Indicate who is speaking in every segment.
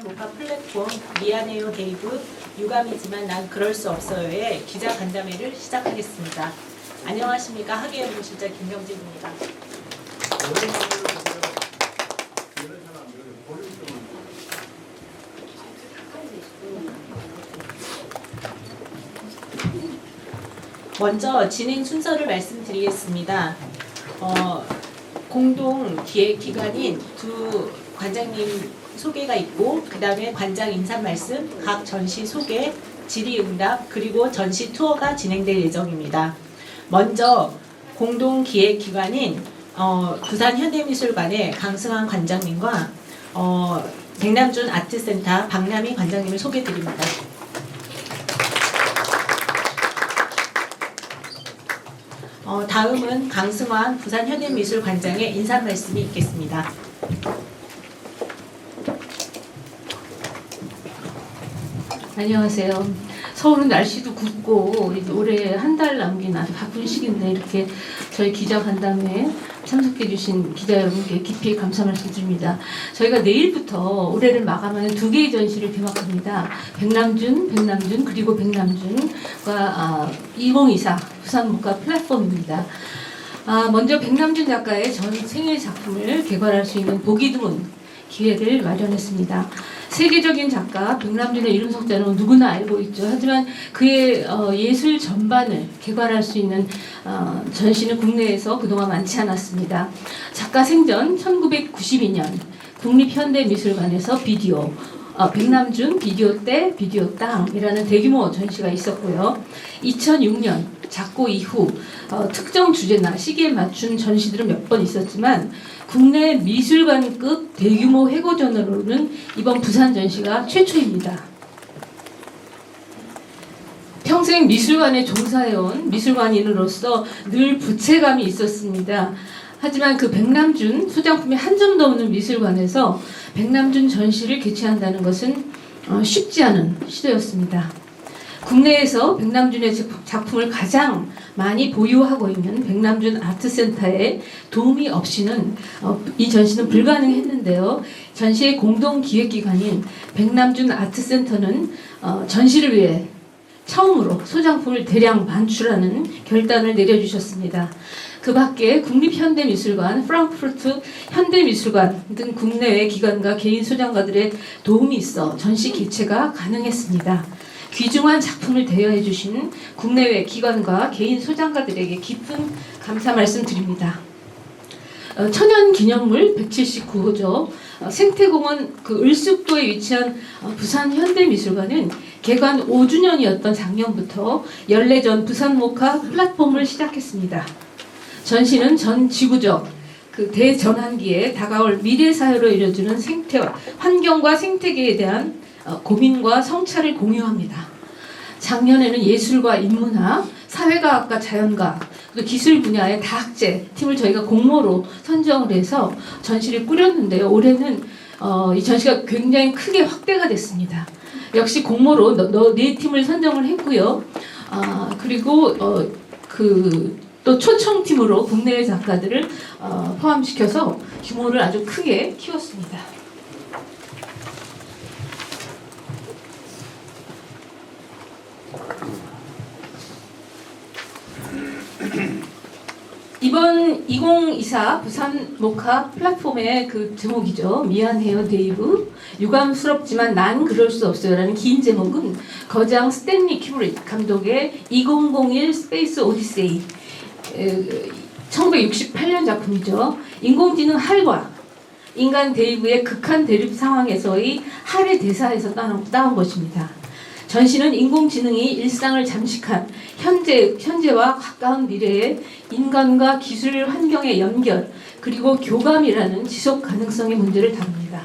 Speaker 1: 목화 플랫폼 미안해요 데이브 유감이지만 난 그럴 수 없어요의 기자 간담회를 시작하겠습니다. 안녕하십니까. 학예연구실장 김경진입니다. 먼저 진행 순서를 말씀드리겠습니다. 공동 기획 기관인 두 관장님 소개가 있고 그 다음에 관장 인사 말씀, 각 전시 소개, 질의응답 그리고 전시 투어가 진행될 예정입니다. 먼저 공동 기획 기관인 부산 현대미술관의 강승환 관장님과 백남준 아트센터 박남희 관장님을 소개드립니다. 다음은 강승환 부산 현대미술관장의 인사 말씀이 있겠습니다.
Speaker 2: 안녕하세요. 서울은 날씨도 굽고 올해 한 달 남긴 아주 바쁜 시기인데 이렇게 저희 기자 간담회에 참석해 주신 기자 여러분께 깊이 감사 말씀드립니다. 저희가 내일부터 올해를 마감하는 두 개의 전시를 개막합니다. 백남준 그리고 백남준과 2024 부산 목화 플랫폼입니다. 먼저 백남준 작가의 전 생애 작품을 개관할 수 있는 보기 드문 기회를 마련했습니다. 세계적인 작가 백남준의 이름 석자는 누구나 알고 있죠. 하지만 그의 예술 전반을 개관할 수 있는 전시는 국내에서 그동안 많지 않았습니다. 작가 생전 1992년 국립현대미술관에서 비디오 백남준 비디오 때 비디오 땅이라는 대규모 전시가 있었고요. 2006년 작고 이후 특정 주제나 시기에 맞춘 전시들은 몇 번 있었지만 국내 미술관급 대규모 회고전으로는 이번 부산 전시가 최초입니다. 평생 미술관에 종사해온 미술관인으로서 늘 부채감이 있었습니다. 하지만 그 백남준 소장품이 한 점도 없는 미술관에서 백남준 전시를 개최한다는 것은 쉽지 않은 시도였습니다. 국내에서 백남준의 작품을 가장 많이 보유하고 있는 백남준 아트센터의 도움이 없이는 이 전시는 불가능했는데요. 전시의 공동 기획기관인 백남준 아트센터는 전시를 위해 처음으로 소장품을 대량 반출하는 결단을 내려주셨습니다. 그 밖에 국립현대미술관, 프랑크푸르트 현대미술관 등 국내외 기관과 개인 소장가들의 도움이 있어 전시 개최가 가능했습니다. 귀중한 작품을 대여해 주신 국내외 기관과 개인 소장가들에게 깊은 감사 말씀드립니다. 천연기념물 179호죠. 생태공원 을숙도에 위치한 부산 현대미술관은 개관 5주년이었던 작년부터 연례전 부산 목화 플랫폼을 시작했습니다. 전시는 전 지구적 대전환기에 다가올 미래 사회로 이뤄지는 환경과 생태계에 대한 고민과 성찰을 공유합니다. 작년에는 예술과 인문학, 사회과학과 자연과학, 또 기술 분야의 다학제 팀을 저희가 공모로 선정을 해서 전시를 꾸렸는데요. 올해는 이 전시가 굉장히 크게 확대가 됐습니다. 역시 공모로 네 팀을 선정을 했고요. 그리고 또 초청팀으로 국내의 작가들을 포함시켜서 규모를 아주 크게 키웠습니다. 이번 2024 부산 목화 플랫폼의 그 제목이죠. 미안해요 데이브 유감스럽지만 난 그럴 수 없어요 라는 긴 제목은 거장 스탠리 큐브릭 감독의 2001 스페이스 오디세이 1968년 작품이죠. 인공지능 할과 인간 데이브의 극한 대립 상황에서의 할의 대사에서 따온 것입니다. 전시는 인공지능이 일상을 잠식한 현재와 가까운 미래에 인간과 기술 환경의 연결 그리고 교감이라는 지속 가능성의 문제를 다룹니다.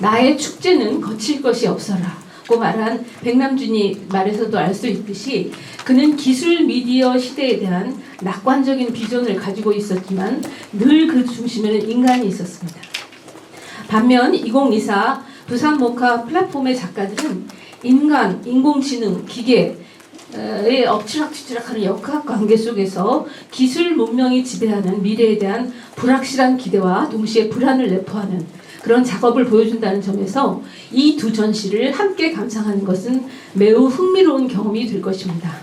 Speaker 2: 나의 축제는 거칠 것이 없어라고 말한 백남준이 말에서도 알 수 있듯이 그는 기술 미디어 시대에 대한 낙관적인 비전을 가지고 있었지만 늘 그 중심에는 인간이 있었습니다. 반면 2024 부산 목화 플랫폼의 작가들은 인간, 인공지능, 기계의 엎치락뒤치락하는 역학관계 속에서 기술 문명이 지배하는 미래에 대한 불확실한 기대와 동시에 불안을 내포하는 그런 작업을 보여준다는 점에서 이 두 전시를 함께 감상하는 것은 매우 흥미로운 경험이 될 것입니다.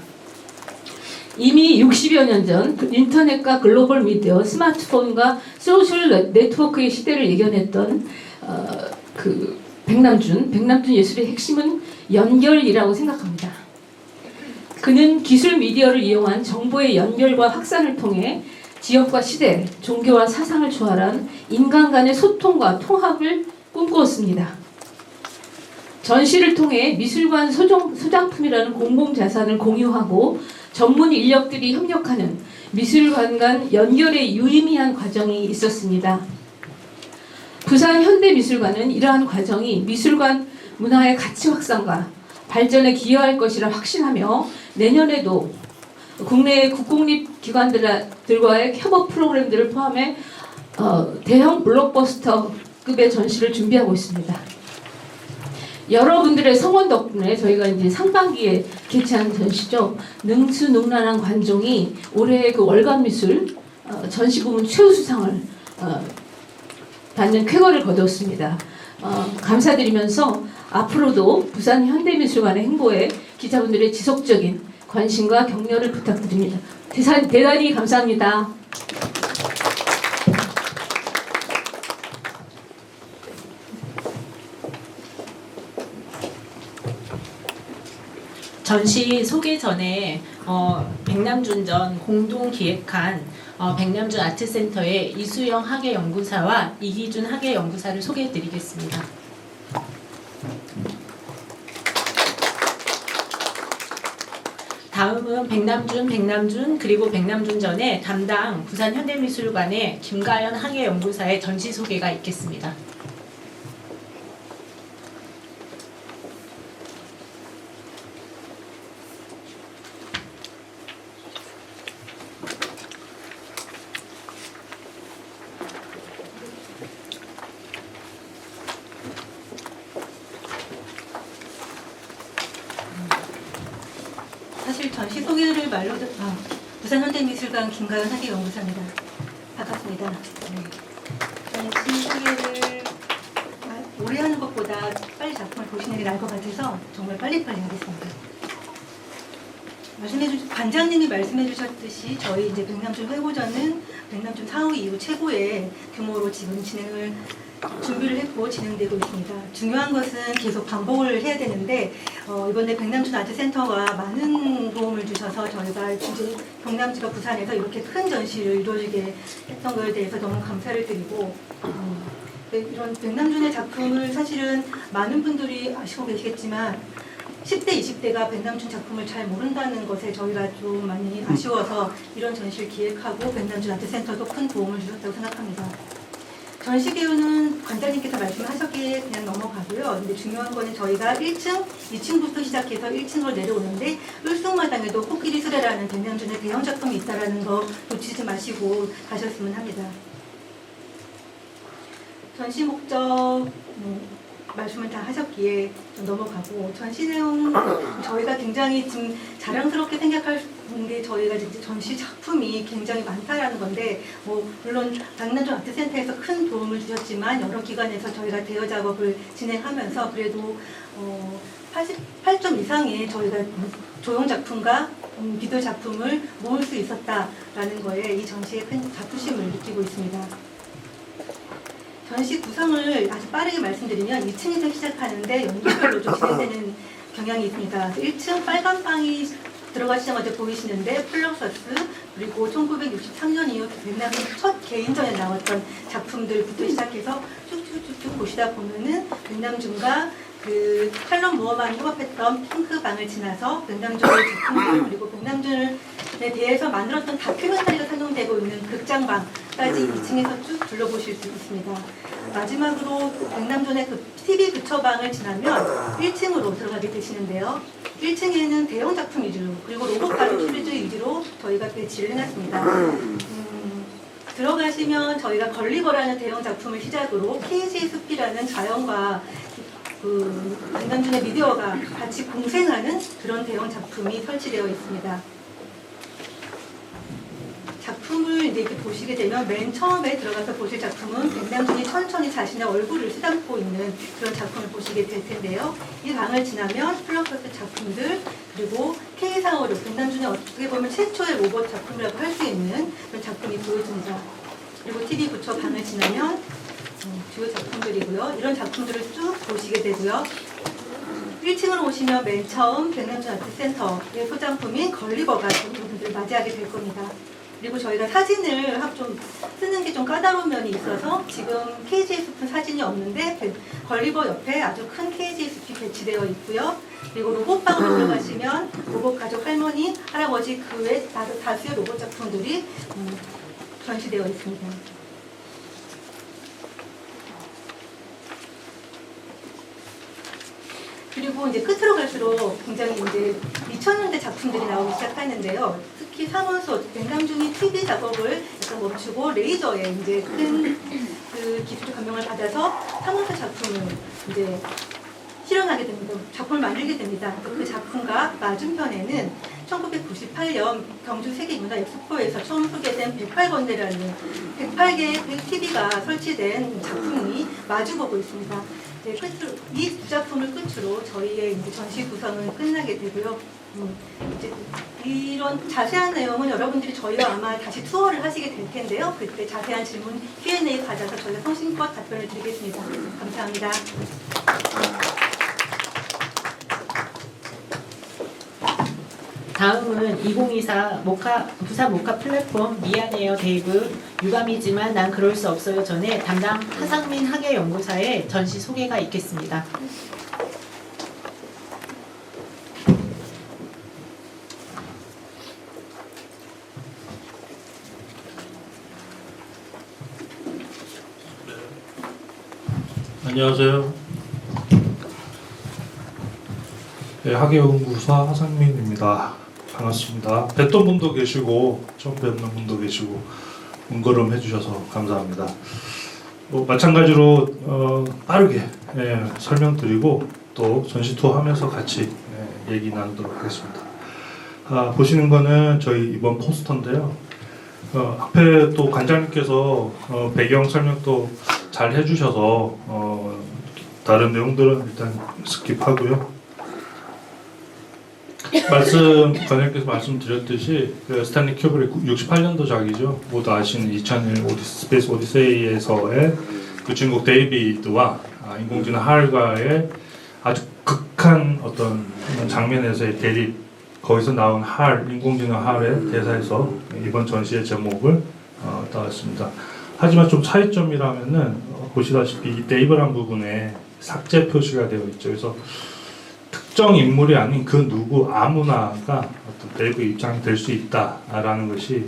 Speaker 2: 이미 60여 년 전 인터넷과 글로벌 미디어, 스마트폰과 소셜 네트워크의 시대를 예견했던 백남준 예술의 핵심은 연결이라고 생각합니다. 그는 기술 미디어를 이용한 정보의 연결과 확산을 통해 지역과 시대, 종교와 사상을 초월한 인간 간의 소통과 통합을 꿈꾸었습니다. 전시를 통해 미술관 소장품이라는 공공자산을 공유하고 전문 인력들이 협력하는 미술관 간 연결의 유의미한 과정이 있었습니다. 부산 현대미술관은 이러한 과정이 미술관 문화의 가치 확산과 발전에 기여할 것이라 확신하며 내년에도 국내의 국공립기관들과의 협업 프로그램들을 포함해 대형 블록버스터급의 전시를 준비하고 있습니다. 여러분들의 성원 덕분에 저희가 이제 상반기에 개최한 전시죠. 능수능란한 관종이 올해의 그 월간미술 전시 부문 최우수상을 받는 쾌거를 거두었습니다. 감사드리면서 앞으로도 부산 현대미술관의 행보에 기자분들의 지속적인 관심과 격려를 부탁드립니다. 대단히 감사합니다.
Speaker 1: 전시 소개 전에 백남준전 공동 기획한 백남준 아트센터의 이수영 학예연구사와 이기준 학예연구사를 소개해드리겠습니다. 다음은 백남준 그리고 백남준전의 담당 부산현대미술관의 김가연 학예연구사의 전시 소개가 있겠습니다.
Speaker 3: 사실 전시 소개를 말로 부산현대미술관 김가연 학예연구사입니다. 반갑습니다. 네. 전시 소개를 오래 하는 것보다 빨리 작품을 보시는 게 나을 것 같아서 정말 빨리빨리 하겠습니다. 관장님이 말씀해 주셨듯이 저희 이제 백남준 회고전은 백남준 사후 이후 최고의 규모로 지금 준비를 했고 진행되고 있습니다. 중요한 것은 계속 반복을 해야 되는데 이번에 백남준 아트센터가 많은 도움을 주셔서 저희가 주제 경남지가 부산에서 이렇게 큰 전시를 이루어지게 했던 것에 대해서 너무 감사를 드리고 이런 백남준의 작품을 사실은 많은 분들이 아시고 계시겠지만 10대, 20대가 백남준 작품을 잘 모른다는 것에 저희가 좀 많이 아쉬워서 이런 전시를 기획하고 백남준 아트센터도 큰 도움을 주셨다고 생각합니다. 전시 개요는 관장님께서 말씀하셨기에 그냥 넘어가고요. 근데 중요한 거는 저희가 1층, 2층부터 시작해서 1층으로 내려오는데 을쑥마당에도 코끼리 수레라는 백남준의 대형 작품이 있다는 거 놓치지 마시고 가셨으면 합니다. 전시 목적 말씀을 다 하셨기에 좀 넘어가고 전시 내용 저희가 굉장히 지금 자랑스럽게 생각할 게 저희가 이제 전시 작품이 굉장히 많다라는 건데 물론 백남준 아트센터에서 큰 도움을 주셨지만 여러 기관에서 저희가 대여 작업을 진행하면서 그래도 88점 이상의 저희가 조형 작품과 비디오 작품을 모을 수 있었다라는 거에 이 전시에 큰 자부심을 느끼고 있습니다. 전시 구성을 아주 빠르게 말씀드리면 2층에서 시작하는데 연도별로 좀 진행되는 경향이 있습니다. 1층 빨간 방이 들어가시자마자 보이시는데 플럭서스 그리고 1963년 이후 백남준 첫 개인전에 나왔던 작품들부터 시작해서 쭉쭉쭉쭉 보시다 보면은 백남준과 그 칼럼 무어만이 협업했던 핑크방을 지나서 백남준의 작품들 그리고 백남준에 대해서 만들었던 다큐멘터리가 상영되고 있는 극장방까지 2층에서 쭉 둘러보실 수 있습니다. 마지막으로 백남준의 그 TV 부처방을 지나면 1층으로 들어가게 되시는데요. 1층에는 대형 작품 위주로 그리고 로봇 가족 시리즈 위주로 저희가 배치를 해놨습니다. 들어가시면 저희가 걸리거라는 대형 작품을 시작으로 KC의 숲이라는 자연과 백남준의 미디어가 같이 공생하는 그런 대형 작품이 설치되어 있습니다. 작품을 이제 이렇게 보시게 되면 맨 처음에 들어가서 보실 작품은 백남준이 천천히 자신의 얼굴을 쓰다듬고 있는 그런 작품을 보시게 될 텐데요. 이 방을 지나면 플러커스 작품들, 그리고 K456, 백남준이 어떻게 보면 최초의 로봇 작품이라고 할 수 있는 그런 작품이 보여집니다. 그리고 TV 부처 방을 지나면 주요 작품들이고요. 이런 작품들을 쭉 보시게 되고요. 1층으로 오시면 맨 처음 백남준 아트센터의 소장품인 걸리버가 여러분들을 맞이하게 될 겁니다. 그리고 저희가 사진을 좀 쓰는 게 좀 까다로운 면이 있어서 지금 KGSP 사진이 없는데 걸리버 옆에 아주 큰 KGSP 배치되어 있고요. 그리고 로봇방으로 들어가시면 로봇 가족 할머니, 할아버지 그 외 다수의 로봇 작품들이 전시되어 있습니다. 그리고 이제 끝으로 갈수록 굉장히 이제 2000년대 작품들이 나오기 시작하는데요. 특히 사문소, 백남준이 TV 작업을 약간 멈추고 레이저에 이제 큰 그 기술 감명을 받아서 사문소 작품을 이제 실현하게 됩니다. 작품을 만들게 됩니다. 그 작품과 맞은편에는 1998년 경주 세계문화 엑스포에서 처음 소개된 108번대라는 108개의 TV가 설치된 작품이 마주보고 있습니다. 이 두 작품을 끝으로 저희의 이제 전시 구성은 끝나게 되고요. 이제 이런 자세한 내용은 여러분들이 저희와 아마 다시 투어를 하시게 될 텐데요. 그때 자세한 질문 Q&A 받아서 저희가 성심껏 답변을 드리겠습니다. 감사합니다.
Speaker 1: 다음은 2024 부산 모카 플랫폼 미안해요 데이브 유감이지만 난 그럴 수 없어요 전에 담당 하상민 학예연구사의 전시 소개가 있겠습니다.
Speaker 4: 안녕하세요. 네, 학예연구사 하상민입니다. 반갑습니다. 뵀던 분도 계시고 처음 뵙는 분도 계시고 문걸음 해주셔서 감사합니다. 마찬가지로 빠르게 설명드리고 또 전시 투어 하면서 같이 얘기 나누도록 하겠습니다. 보시는 거는 저희 이번 포스터인데요. 앞에 또 관장님께서 배경 설명도 잘 해주셔서 다른 내용들은 일단 스킵하고요. 관장님께서 말씀드렸듯이 스탠리 큐브릭 68년도작이죠. 모두 아시는 2001 스페이스 오디세이에서의 그 주인공 데이비드와 인공지능 할과의 아주 극한 어떤 장면에서의 대립, 거기서 나온 인공지능 할의 대사에서 이번 전시의 제목을 따왔습니다. 하지만 좀 차이점이라면은 보시다시피 이 데이브란 부분에 삭제 표시가 되어 있죠. 그래서 특정 인물이 아닌 그 누구 아무나가 어떤 데이브 입장이 될 수 있다라는 것을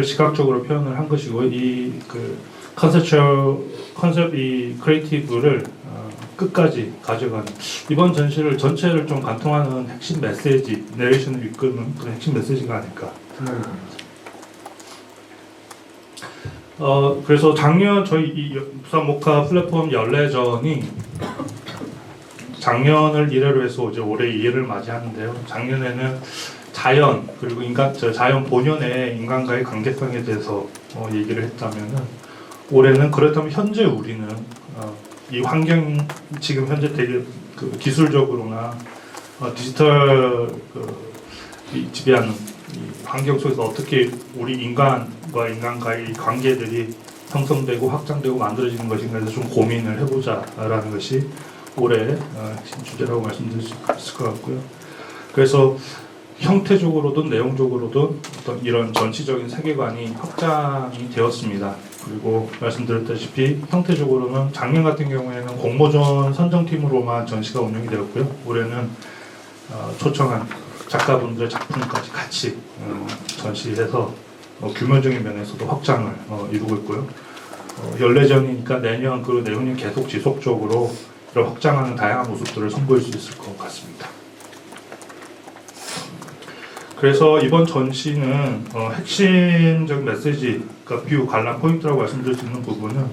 Speaker 4: 시각적으로 표현을 한 것이고 이 그 컨셉 이 크리에이티브를 끝까지 가져가는 이번 전시를 전체를 좀 관통하는 핵심 메시지, 내레이션을 이끄는 그런 핵심 메시지가 아닐까 생각이 듭니다. 그래서 작년 저희 이 부산 모카 플랫폼 연례전이 작년을 1회로 해서 이제 올해 2회를 맞이하는데요. 작년에는 자연 그리고 자연 본연의 인간과의 관계성에 대해서 얘기를 했다면은 올해는 그렇다면 현재 우리는 이 환경 지금 현재 되게 기술적으로나 디지털 지배하는 이 환경 속에서 어떻게 우리 인간과 인간과의 관계들이 형성되고 확장되고 만들어지는 것인가에 대해서 좀 고민을 해보자라는 것이 올해 핵심 주제라고 말씀드릴 수 있을 것 같고요. 그래서 형태적으로든 내용적으로든 어떤 이런 전시적인 세계관이 확장이 되었습니다. 그리고 말씀드렸다시피 형태적으로는 작년 같은 경우에는 공모전 선정팀으로만 전시가 운영이 되었고요. 올해는 초청한 작가분들의 작품까지 같이 전시해서 규모적인 면에서도 확장을 이루고 있고요. 연례전이니까 내년 그리고 내후년 계속 지속적으로 이런 확장하는 다양한 모습들을 선보일 수 있을 것 같습니다. 그래서 이번 전시는 핵심적 메시지, 그러니까 뷰 관람 포인트라고 말씀드릴 수 있는 부분은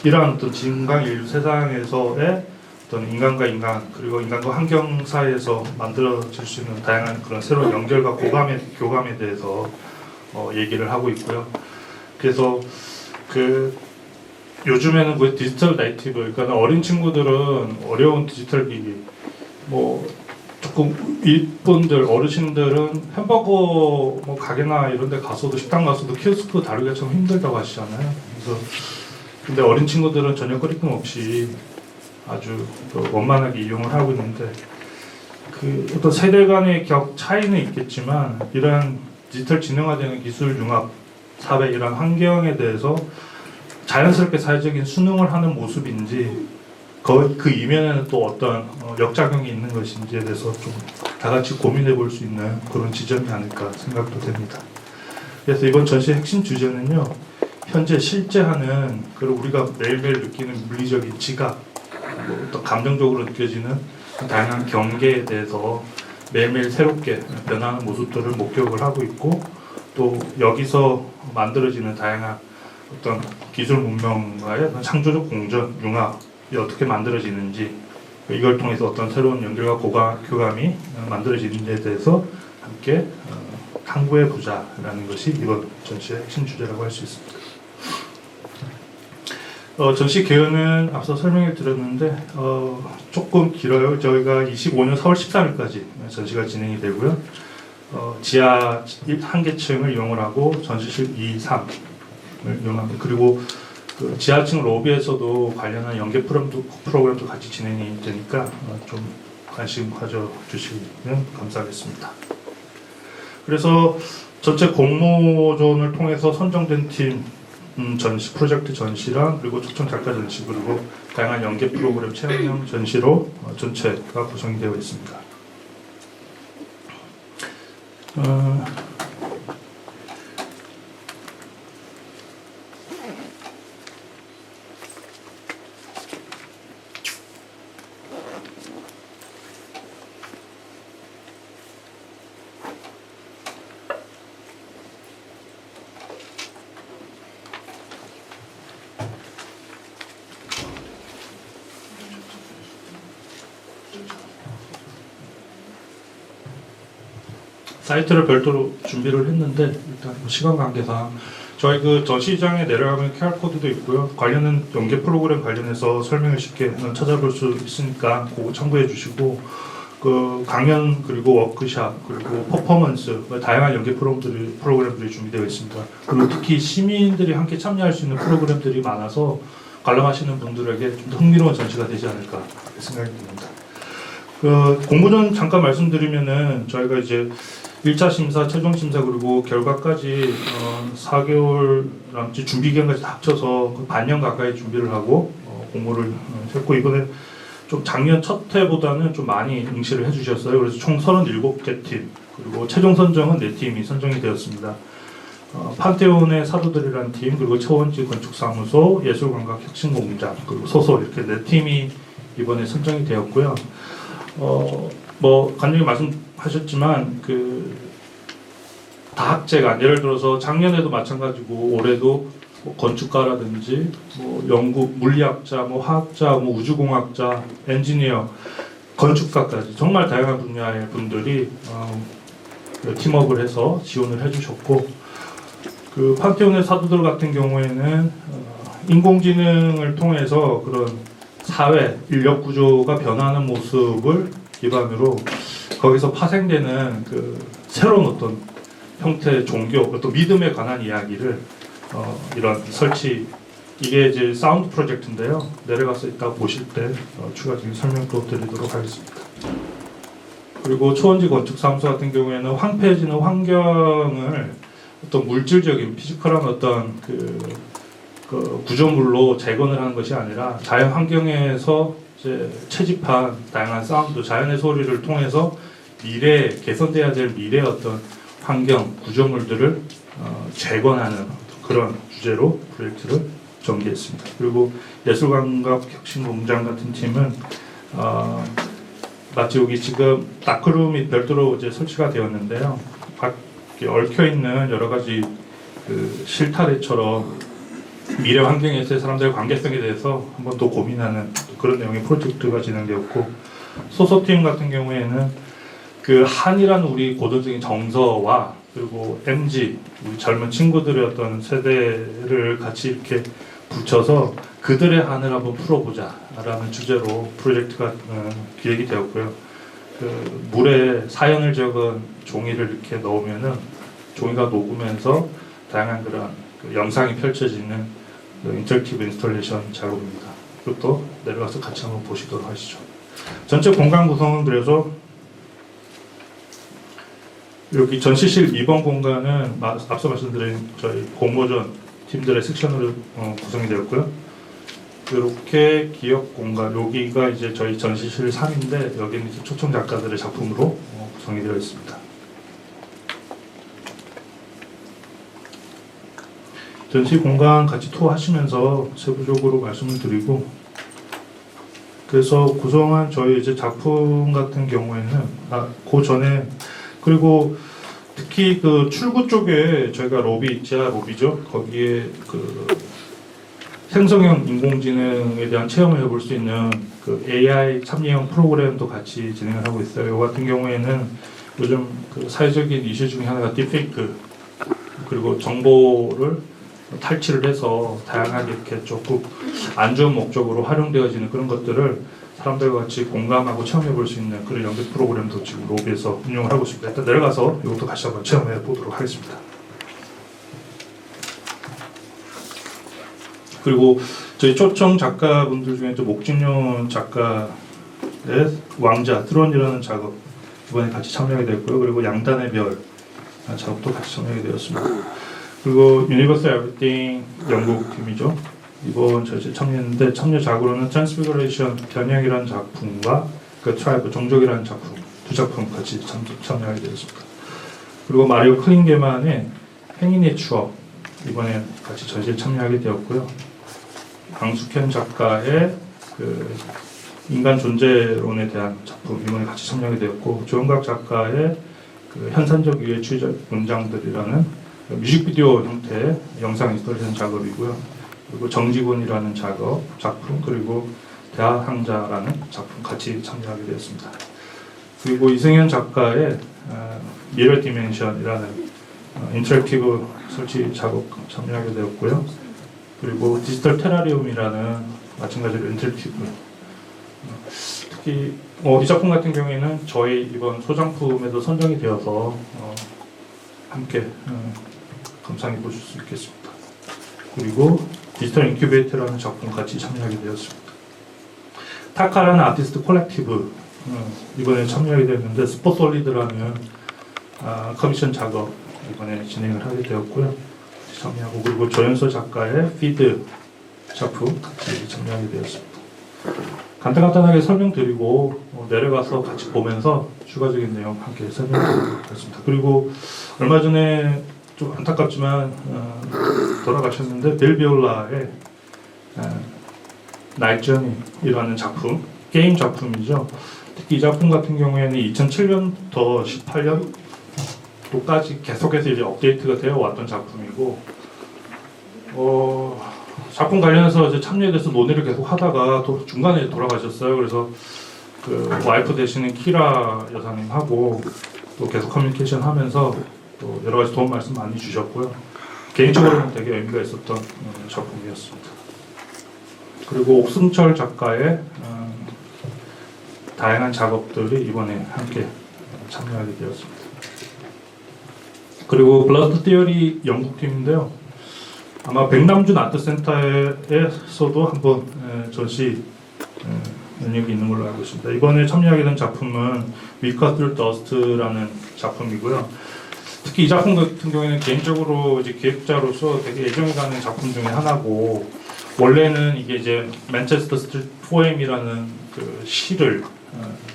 Speaker 4: 이러한 어떤 진강 인류 세상에서의 어떤 인간과 인간 그리고 인간과 환경 사이에서 만들어질 수 있는 다양한 그런 새로운 연결과 교감에 대해서 얘기를 하고 있고요. 그래서 그 요즘에는 그 디지털 네이티브, 그러니까 어린 친구들은 어려운 디지털 기기, 뭐 조금 이분들 어르신들은 햄버거 뭐 가게나 이런 데 가서도 식당 가서도 키오스크 다루기가 참 힘들다고 하시잖아요. 그래서 근데 어린 친구들은 전혀 꺼리낌 없이 아주 원만하게 이용을 하고 있는데 그 어떤 세대 간의 격 차이는 있겠지만 이러한 디지털 지능화되는 기술 융합 사회 이런 환경에 대해서 자연스럽게 사회적인 순응을 하는 모습인지 그 이면에는 또 어떤 역작용이 있는 것인지에 대해서 좀 다 같이 고민해 볼 수 있는 그런 지점이 아닐까 생각도 됩니다. 그래서 이번 전시의 핵심 주제는요, 현재 실제 하는 그리고 우리가 매일매일 느끼는 물리적인 지각, 또 감정적으로 느껴지는 다양한 경계에 대해서 매일매일 새롭게 변하는 모습들을 목격을 하고 있고, 또 여기서 만들어지는 다양한 어떤 기술 문명과의 창조적 공존, 융합이 어떻게 만들어지는지, 이걸 통해서 어떤 새로운 연결과 교감이 만들어지는지에 대해서 함께 탐구해 보자라는 것이 이번 전시의 핵심 주제라고 할 수 있습니다. 전시 개요는 앞서 설명을 드렸는데 조금 길어요. 저희가 25년 4월 13일까지 전시가 진행이 되고요. 지하 1개층을 이용을 하고 전시실 2, 3을 이용합니다. 그리고 그 지하층 로비에서도 관련한 연계 프로그램도 같이 진행이 되니까 좀 관심 가져주시면 감사하겠습니다. 그래서 전체 공모전을 통해서 선정된 팀 전시, 프로젝트 전시랑 그리고 초청 작가 전시 그리고 다양한 연계 프로그램 체험형 전시로 전체가 구성이 되어 있습니다. 사이트를 별도로 준비를 했는데 일단 시간 관계상 저희 그 전시장에 내려가면 QR코드도 있고요. 관련된 연계 프로그램 관련해서 설명을 쉽게 찾아볼 수 있으니까 그거 참고해 주시고 그 강연 그리고 워크샵 그리고 퍼포먼스 다양한 연계 프로그램들이 준비되어 있습니다. 그리고 특히 시민들이 함께 참여할 수 있는 프로그램들이 많아서 관람하시는 분들에게 좀 더 흥미로운 전시가 되지 않을까 생각이 듭니다. 공모전 잠깐 말씀드리면은 저희가 이제 1차 심사, 최종 심사 그리고 결과까지 4개월 남짓 준비 기간까지 다 합쳐서 반년 가까이 준비를 하고 공모를 했고 이번에 좀 작년 첫 해보다는 좀 많이 응시를 해주셨어요. 그래서 총 37개 팀 그리고 최종 선정은 4팀이 선정이 되었습니다. 판테온의 사도들이라는 팀 그리고 최원지 건축사무소, 예술광각혁신공장 그리고 소설 이렇게 4팀이 이번에 선정이 되었고요. 뭐 관장님 말씀하셨지만 그 다학제가 예를 들어서 작년에도 마찬가지고 올해도 뭐 건축가라든지 뭐 연구 물리학자, 뭐 화학자, 뭐 우주공학자, 엔지니어, 건축가까지 정말 다양한 분야의 분들이 팀업을 해서 지원을 해주셨고 그 판테온의 사도들 같은 경우에는 인공지능을 통해서 그런 사회 인력 구조가 변하는 모습을 기반으로 거기서 파생되는 그 새로운 어떤 형태의 종교, 또 믿음에 관한 이야기를 이런 설치 이게 이제 사운드 프로젝트인데요. 내려가서 이따 보실 때 추가적인 설명도 드리도록 하겠습니다. 그리고 초원지 건축사무소 같은 경우에는 황폐해지는 환경을 어떤 물질적인 피지컬한 어떤 그 구조물로 재건을 하는 것이 아니라 자연 환경에서 이제 채집한 다양한 사운드, 자연의 소리를 통해서 미래에 개선돼야 될 미래의 어떤 환경, 구조물들을 재건하는 그런 주제로 프로젝트를 전개했습니다. 그리고 예술광각혁신공장 같은 팀은 마치 여기 지금 다크룸이 별도로 이제 설치가 되었는데요. 얽혀 있는 여러 가지 그 실타래처럼 미래 환경에서의 사람들의 관계성에 대해서 한번 더 고민하는 그런 내용의 프로젝트가 진행되었고 소속팀 같은 경우에는 그 한이라는 우리 고전적인 정서와 그리고 MZ 우리 젊은 친구들의 어떤 세대를 같이 이렇게 붙여서 그들의 한을 한번 풀어보자라는 주제로 프로젝트가 기획이 되었고요. 그 물에 사연을 적은 종이를 이렇게 넣으면은 종이가 녹으면서 다양한 그런 그 영상이 펼쳐지는 그 인터랙티브 인스톨레이션 작업입니다. 이것도 내려가서 같이 한번 보시도록 하시죠. 전체 공간 구성은 그래서 여기 전시실 2번 공간은 앞서 말씀드린 저희 공모전 팀들의 섹션으로 구성이 되었고요. 이렇게 기업 공간, 여기가 이제 저희 전시실 3인데 여기는 이제 초청 작가들의 작품으로 구성이 되어 있습니다. 전시 공간 같이 투어하시면서 세부적으로 말씀을 드리고, 그래서 구성한 저희 이제 작품 같은 경우에는 그 전에 그리고 특히 그 출구 쪽에 저희가 로비, 지하 로비죠. 거기에 그 생성형 인공지능에 대한 체험을 해볼 수 있는 그 AI 참여형 프로그램도 같이 진행을 하고 있어요. 이 같은 경우에는 요즘 그 사회적인 이슈 중에 하나가 딥페이크, 그리고 정보를 탈취를 해서 다양하게 이렇게 조금 안 좋은 목적으로 활용되어지는 그런 것들을 사람들과 같이 공감하고 체험해 볼 수 있는 그런 연계 프로그램도 지금 로비에서 운영을 하고 있습니다. 일단 내려가서 이것도 다시 한번 체험해 보도록 하겠습니다. 그리고 저희 초청 작가분들 중에 또 목진용 작가의 왕자 트론이라는 작업 이번에 같이 참여하게 됐고요. 그리고 양단의 별 작업도 같이 참여하게 되었습니다. 그리고 유니버설 에브리띵 영국 팀이죠. 이번 저희 참여했는데 참여작으로는 트랜스피그레이션 변형이라는 작품과 그 트라이브 종족이라는 작품 두 작품 같이 참여하게 되었습니다. 그리고 마리오 클링게만의 행인의 추억 이번에 같이 저희에 참여하게 되었고요. 강숙현 작가의 그 인간 존재론에 대한 작품 이번에 같이 참여하게 되었고, 조영각 작가의 그 현산적 유해추적 문장들이라는 뮤직비디오 형태의 영상 인스톨레이션 작업이고요. 그리고 정지군이라는 작품, 그리고 대학항자라는 작품 같이 참여하게 되었습니다. 그리고 이승현 작가의 미러 디멘션이라는 인터랙티브 설치 작업 참여하게 되었고요. 그리고 디지털 테라리움이라는 마찬가지로 인터랙티브, 특히 이 작품 같은 경우에는 저희 이번 소장품에도 선정이 되어서 함께 감상해 보실 수 있겠습니다. 그리고 디지털 인큐베이터라는 작품 같이 참여하게 되었습니다. 타카라는 아티스트 콜렉티브 이번에 참여하게 되었는데 스포솔리드라는 커미션 작업 이번에 진행을 하게 되었고요. 참여하고, 그리고 조연서 작가의 피드 작품 같이 참여하게 되었습니다. 간단하게 설명드리고 내려가서 같이 보면서 추가적인 내용 함께 설명드리도록 하겠습니다. 그리고 얼마 전에 좀 안타깝지만 돌아가셨는데 빌 비올라의 나이트 저니라는 작품, 게임 작품이죠. 특히 이 작품 같은 경우에는 2007년부터 18년도까지 계속해서 이제 업데이트가 되어 왔던 작품이고, 작품 관련해서 이제 참여에 대해서 논의를 계속 하다가 중간에 돌아가셨어요. 그래서 그 와이프 되시는 키라 여사님하고 또 계속 커뮤니케이션 하면서 또 여러 가지 도움 말씀 많이 주셨고요. 개인적으로는 되게 의미가 있었던 작품이었습니다. 그리고 옥승철 작가의 다양한 작업들이 이번에 함께 참여하게 되었습니다. 그리고 블러드 티어리 영국팀인데요. 아마 백남준 아트센터에서도 한번 전시 연역이 있는 걸로 알고 있습니다. 이번에 참여하게 된 작품은 위커들 더스트라는 작품이고요. 특히 이 작품 같은 경우에는 개인적으로 이제 기획자로서 되게 애정이 가는 작품 중에 하나고, 원래는 이게 이제 맨체스터 스트리트 포엠이라는 그 시를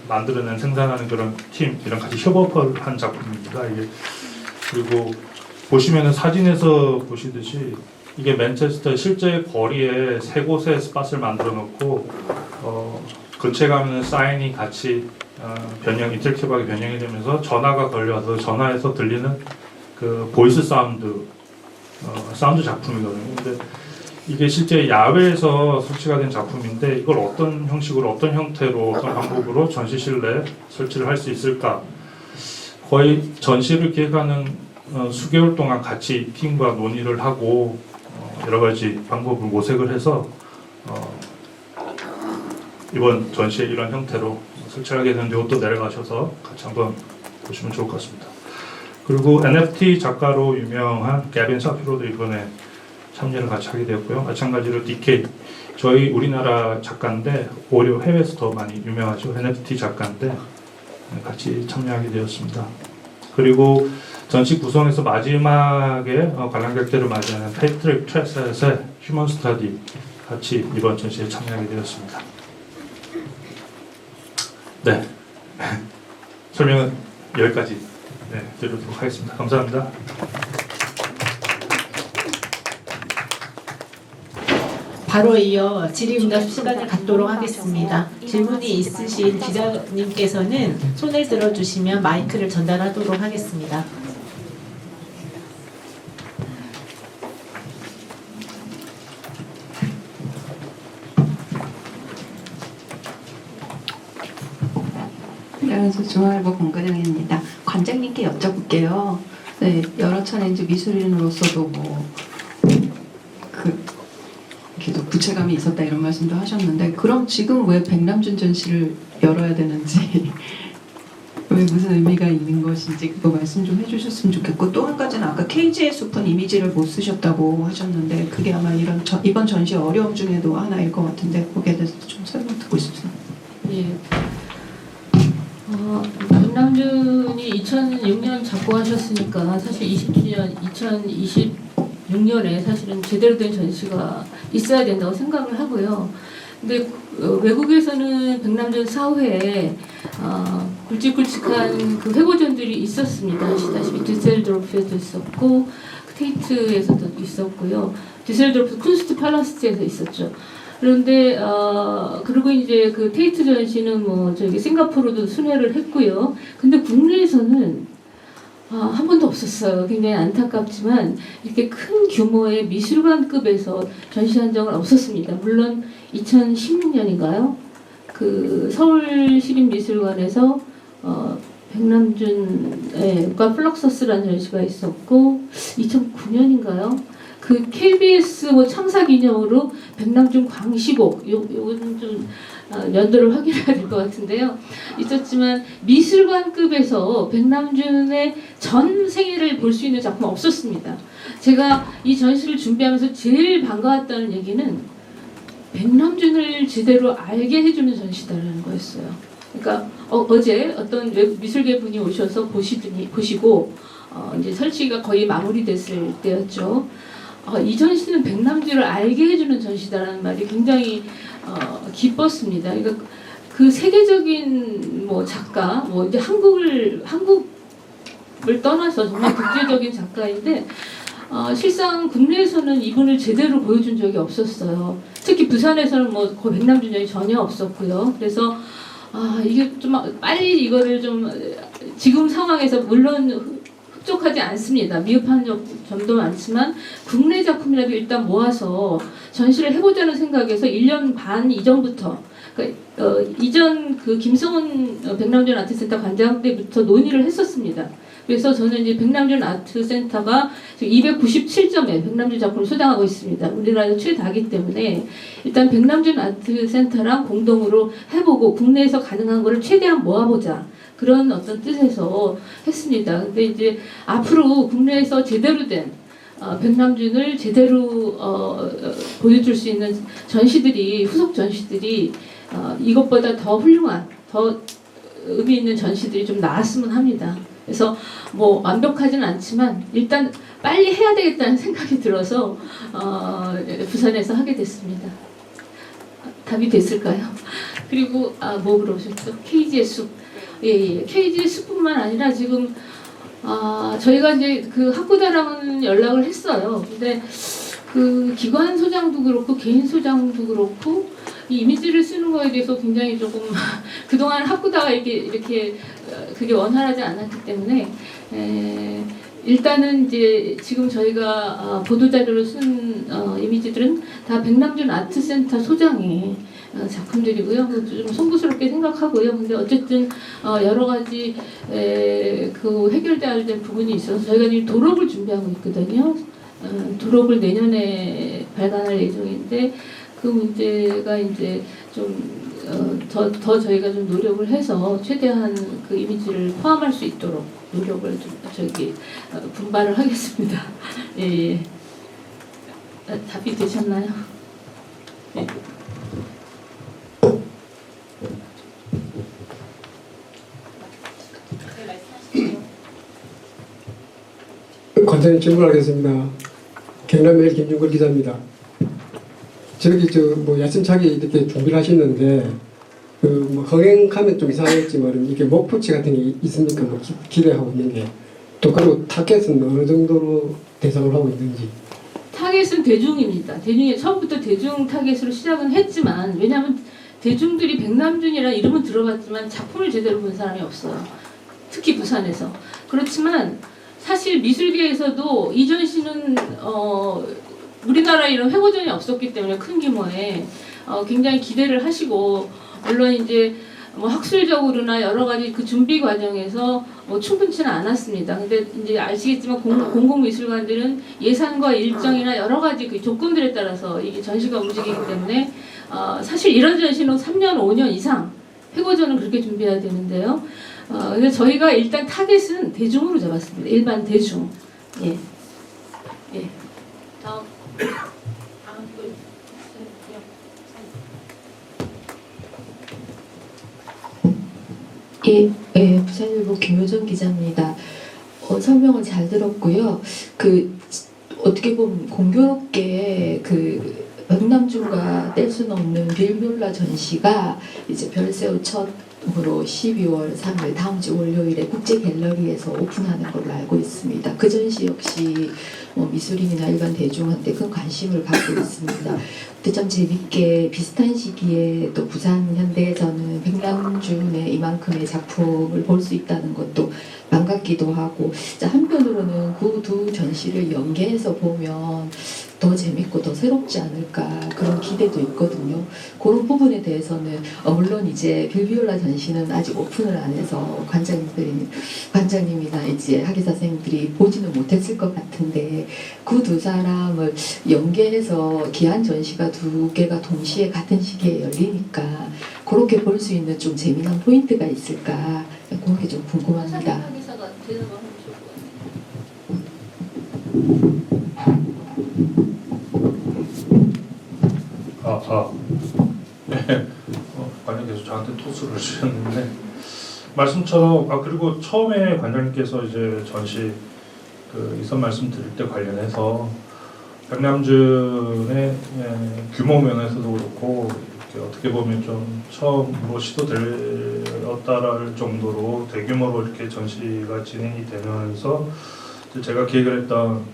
Speaker 4: 만들어낸 생산하는 그런 팀이랑 같이 협업을 한 작품입니다. 이게 그리고 보시면은 사진에서 보시듯이 이게 맨체스터 실제 거리에 세 곳에 스팟을 만들어 놓고 근처에 가면 사인이 같이 인터랙티브하게 변형이 되면서 전화가 걸려서 전화에서 들리는 그 보이스 사운드 작품이거든요. 근데 이게 실제 야외에서 설치가 된 작품인데 이걸 어떤 형식으로, 어떤 형태로, 어떤 방법으로 전시실 내에 설치를 할 수 있을까? 거의 전시를 기획하는 수개월 동안 같이 팀과 논의를 하고 여러 가지 방법을 모색을 해서 이번 전시에 이런 형태로 설치하게 됐는데 이것도 내려가셔서 같이 한번 보시면 좋을 것 같습니다. 그리고 NFT 작가로 유명한 게빈 사피로도 이번에 참여를 같이 하게 되었고요. 마찬가지로 DK, 저희 우리나라 작가인데 오히려 해외에서 더 많이 유명하죠. NFT 작가인데 같이 참여하게 되었습니다. 그리고 전시 구성에서 마지막에 관람객들을 맞이하는 패트릭 트레셋의 휴먼 스터디 같이 이번 전시에 참여하게 되었습니다. 네, 설명은 여기까지 드리도록 하겠습니다. 감사합니다.
Speaker 1: 바로 이어 질의응답 시간을 갖도록 하겠습니다. 질문이 있으신 기자님께서는 손을 들어주시면 마이크를 전달하도록 하겠습니다.
Speaker 5: 안녕하세요. 중앙일보 권근영입니다. 관장님께 여쭤볼게요. 네, 여러 차례 이제 미술인으로서도 계속 부채감이 있었다 이런 말씀도 하셨는데, 그럼 지금 왜 백남준 전시를 열어야 되는지, 왜 무슨 의미가 있는 것인지 그거 말씀 좀 해주셨으면 좋겠고, 또 한 가지는 아까 KG의 숲은 이미지를 못 쓰셨다고 하셨는데 그게 아마 이번 전시의 어려움 중에도 하나일 것 같은데 거기에 대해서 좀 설명 듣고 싶습니다.
Speaker 2: 예. 백남준이 2006년 작고하셨으니까 사실 20주년 2026년에 사실은 제대로 된 전시가 있어야 된다고 생각을 하고요. 근데 외국에서는 백남준 사후에 굵직굵직한 그 회고전들이 있었습니다. 아시다시피 düsseldorf에도 있었고 테이트에서도 있었고요. düsseldorf 쿤스트 팔라스트에서 있었죠. 그런데 그리고 이제 그 테이트 전시는 뭐 저기 싱가포르도 순회를 했고요. 근데 국내에서는 한 번도 없었어요. 굉장히 안타깝지만 이렇게 큰 규모의 미술관급에서 전시 한정은 없었습니다. 물론 2016년인가요? 그 서울시립미술관에서 백남준과 플럭서스라는 전시가 있었고 2009년인가요? 그 KBS 뭐 창사 기념으로 백남준 광시곡 요거는 좀 연도를 확인해야 될 것 같은데요. 있었지만 미술관급에서 백남준의 전 생애를 볼 수 있는 작품은 없었습니다. 제가 이 전시를 준비하면서 제일 반가웠다는 얘기는 백남준을 제대로 알게 해주는 전시다라는 거였어요. 그러니까 어제 어떤 미술계 분이 오셔서 보시고 이제 설치가 거의 마무리됐을 때였죠. 이 전시는 백남준을 알게 해주는 전시다라는 말이 굉장히 기뻤습니다. 그러니까 그 세계적인 뭐 작가, 뭐 이제 한국을 떠나서 정말 국제적인 작가인데 실상 국내에서는 이분을 제대로 보여준 적이 없었어요. 특히 부산에서는 뭐 거의 백남준전이 전혀 없었고요. 그래서 이게 좀 빨리 이거를 좀 지금 상황에서 물론 흡족하지 않습니다. 미흡한 점도 많지만 국내 작품이라도 일단 모아서 전시를 해보자는 생각에서 1년 반 이전부터 이전 그 김성훈 백남준 아트센터 관장 때부터 논의를 했었습니다. 그래서 저는 이제 백남준 아트센터가 297점의 백남준 작품을 소장하고 있습니다. 우리나라 최다기 때문에 일단 백남준 아트센터랑 공동으로 해보고 국내에서 가능한 거를 최대한 모아보자. 그런 어떤 뜻에서 했습니다. 근데 이제 앞으로 국내에서 제대로 된 백남준을 제대로 보여줄 수 있는 전시들이 후속 전시들이 이것보다 더 훌륭한 더 의미 있는 전시들이 좀 나왔으면 합니다. 그래서 뭐 완벽하지는 않지만 일단 빨리 해야 되겠다는 생각이 들어서 부산에서 하게 됐습니다. 답이 됐을까요? 그리고 뭐 물어보셨죠? KG의 숲. 예. KG의 숲뿐만 아니라 지금 저희가 이제 그 학구다랑은 연락을 했어요. 근데 그 기관 소장도 그렇고 개인 소장도 그렇고 이 이미지를 쓰는 거에 대해서 굉장히 조금 그동안 학구다가 이렇게 그게 원활하지 않았기 때문에 일단은 이제 지금 저희가 보도자료로 쓴 이미지들은 다 백남준 아트센터 소장이 작품들이고요. 좀 송구스럽게 생각하고요. 근데 어쨌든 여러 가지 그 해결돼야 될 부분이 있어서 저희가 지금 도록을 준비하고 있거든요. 도록을 내년에 발간할 예정인데 그 문제가 이제 좀 더 저희가 좀 노력을 해서 최대한 그 이미지를 포함할 수 있도록 노력을 좀 분발을 하겠습니다. 예, 예. 답이 되셨나요? 네.
Speaker 6: 관장님 질문하겠습니다. 경남매일 김중걸 기자입니다. 저기 뭐 야심차게 이렇게 준비를 하셨는데 뭐 흥행하면 좀 이상했지만 이게 목표치 같은 게 있습니까? 뭐 기대하고 있는 게. 또 그리고 타겟은 어느 정도로 대상을 하고 있는지.
Speaker 2: 타겟은 대중입니다. 처음부터 대중 타겟으로 시작은 했지만 왜냐하면 대중들이 백남준이라는 이름은 들어봤지만 작품을 제대로 본 사람이 없어요. 특히 부산에서. 그렇지만 사실 미술계에서도 이 전시는 우리나라에 이런 회고전이 없었기 때문에 큰 규모에 굉장히 기대를 하시고 물론 이제 뭐 학술적으로나 여러 가지 그 준비 과정에서 충분치는 않았습니다. 근데 이제 아시겠지만 공공미술관들은 예산과 일정이나 여러 가지 그 조건들에 따라서 이게 전시가 움직이기 때문에 사실 이런 전시는 3년, 5년 이상 회고전을 그렇게 준비해야 되는데요. 근데 저희가 일단 타겟은 대중으로 잡았습니다. 일반 대중. 예. 예. 다음.
Speaker 7: 예, 부산일보 김효정 기자입니다. 설명을 잘 들었고요. 어떻게 보면 공교롭게 백남준과 뗄 수는 없는 빌비올라 전시가 이제 별세우 첫으로 12월 3일 다음 주 월요일에 국제 갤러리에서 오픈하는 걸로 알고 있습니다. 그 전시 역시 미술인이나 일반 대중한테 큰 관심을 갖고 있습니다. 근데 참 재밌게 비슷한 시기에 또 부산 현대에서는 백남준의 이만큼의 작품을 볼 수 있다는 것도 반갑기도 하고, 한편으로는 그 두 전시를 연계해서 보면 더 재밌고 더 새롭지 않을까 그런 기대도 있거든요. 그런 부분에 대해서는 물론 이제 빌비올라 전시는 아직 오픈을 안 해서 관장님이나 이제 학예사 선생님들이 보지는 못했을 것 같은데 그 두 사람을 연계해서 기한 전시가 두 개가 동시에 같은 시기에 열리니까 그렇게 볼 수 있는 좀 재미난 포인트가 있을까 그런 게 좀 궁금합니다.
Speaker 2: 학예사가 되는 거 하면 좋을 것 같아요.
Speaker 4: 네. 관장님께서 저한테 토스를 주셨는데 말씀처럼 그리고 처음에 관장님께서 이제 전시 이선 말씀 드릴 때 관련해서 백남준의 규모 면에서도 그렇고 이렇게 어떻게 보면 좀 처음으로 시도되었다랄 정도로 대규모로 이렇게 전시가 진행이 되면서 제가 기획을 했던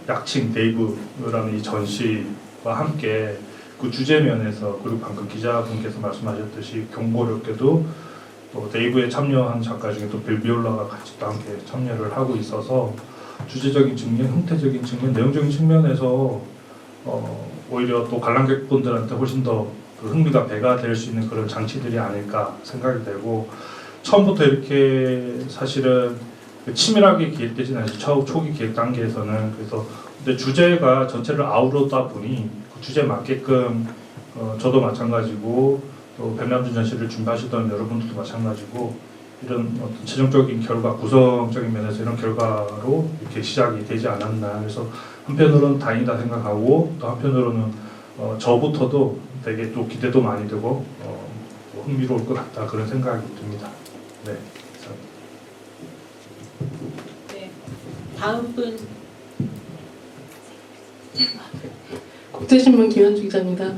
Speaker 4: 약칭 데이브라는 이 전시와 함께 그 주제 면에서 그리고 방금 기자분께서 말씀하셨듯이 경고롭게도 또 데이브에 참여한 작가 중에 또 빌비올라가 같이 또 함께 참여를 하고 있어서 주제적인 측면, 형태적인 측면, 내용적인 측면에서 오히려 또 관람객분들한테 훨씬 더 그 흥미가 배가 될 수 있는 그런 장치들이 아닐까 생각이 되고 처음부터 이렇게 사실은 치밀하게 기획되진 않죠. 초기 기획 단계에서는. 그래서 근데 주제가 전체를 아우르다 보니 그 주제에 맞게끔 저도 마찬가지고 또 백남준 전시를 준비하시던 여러분들도 마찬가지고 이런 어떤 최종적인 결과, 구성적인 면에서 이런 결과로 이렇게 시작이 되지 않았나. 그래서 한편으로는 다행이다 생각하고 또 한편으로는 저부터도 되게 또 기대도 많이 되고 흥미로울 것 같다 그런 생각이 듭니다. 네.
Speaker 1: 네. 다음 분.
Speaker 8: 국제신문 김현주 기자입니다.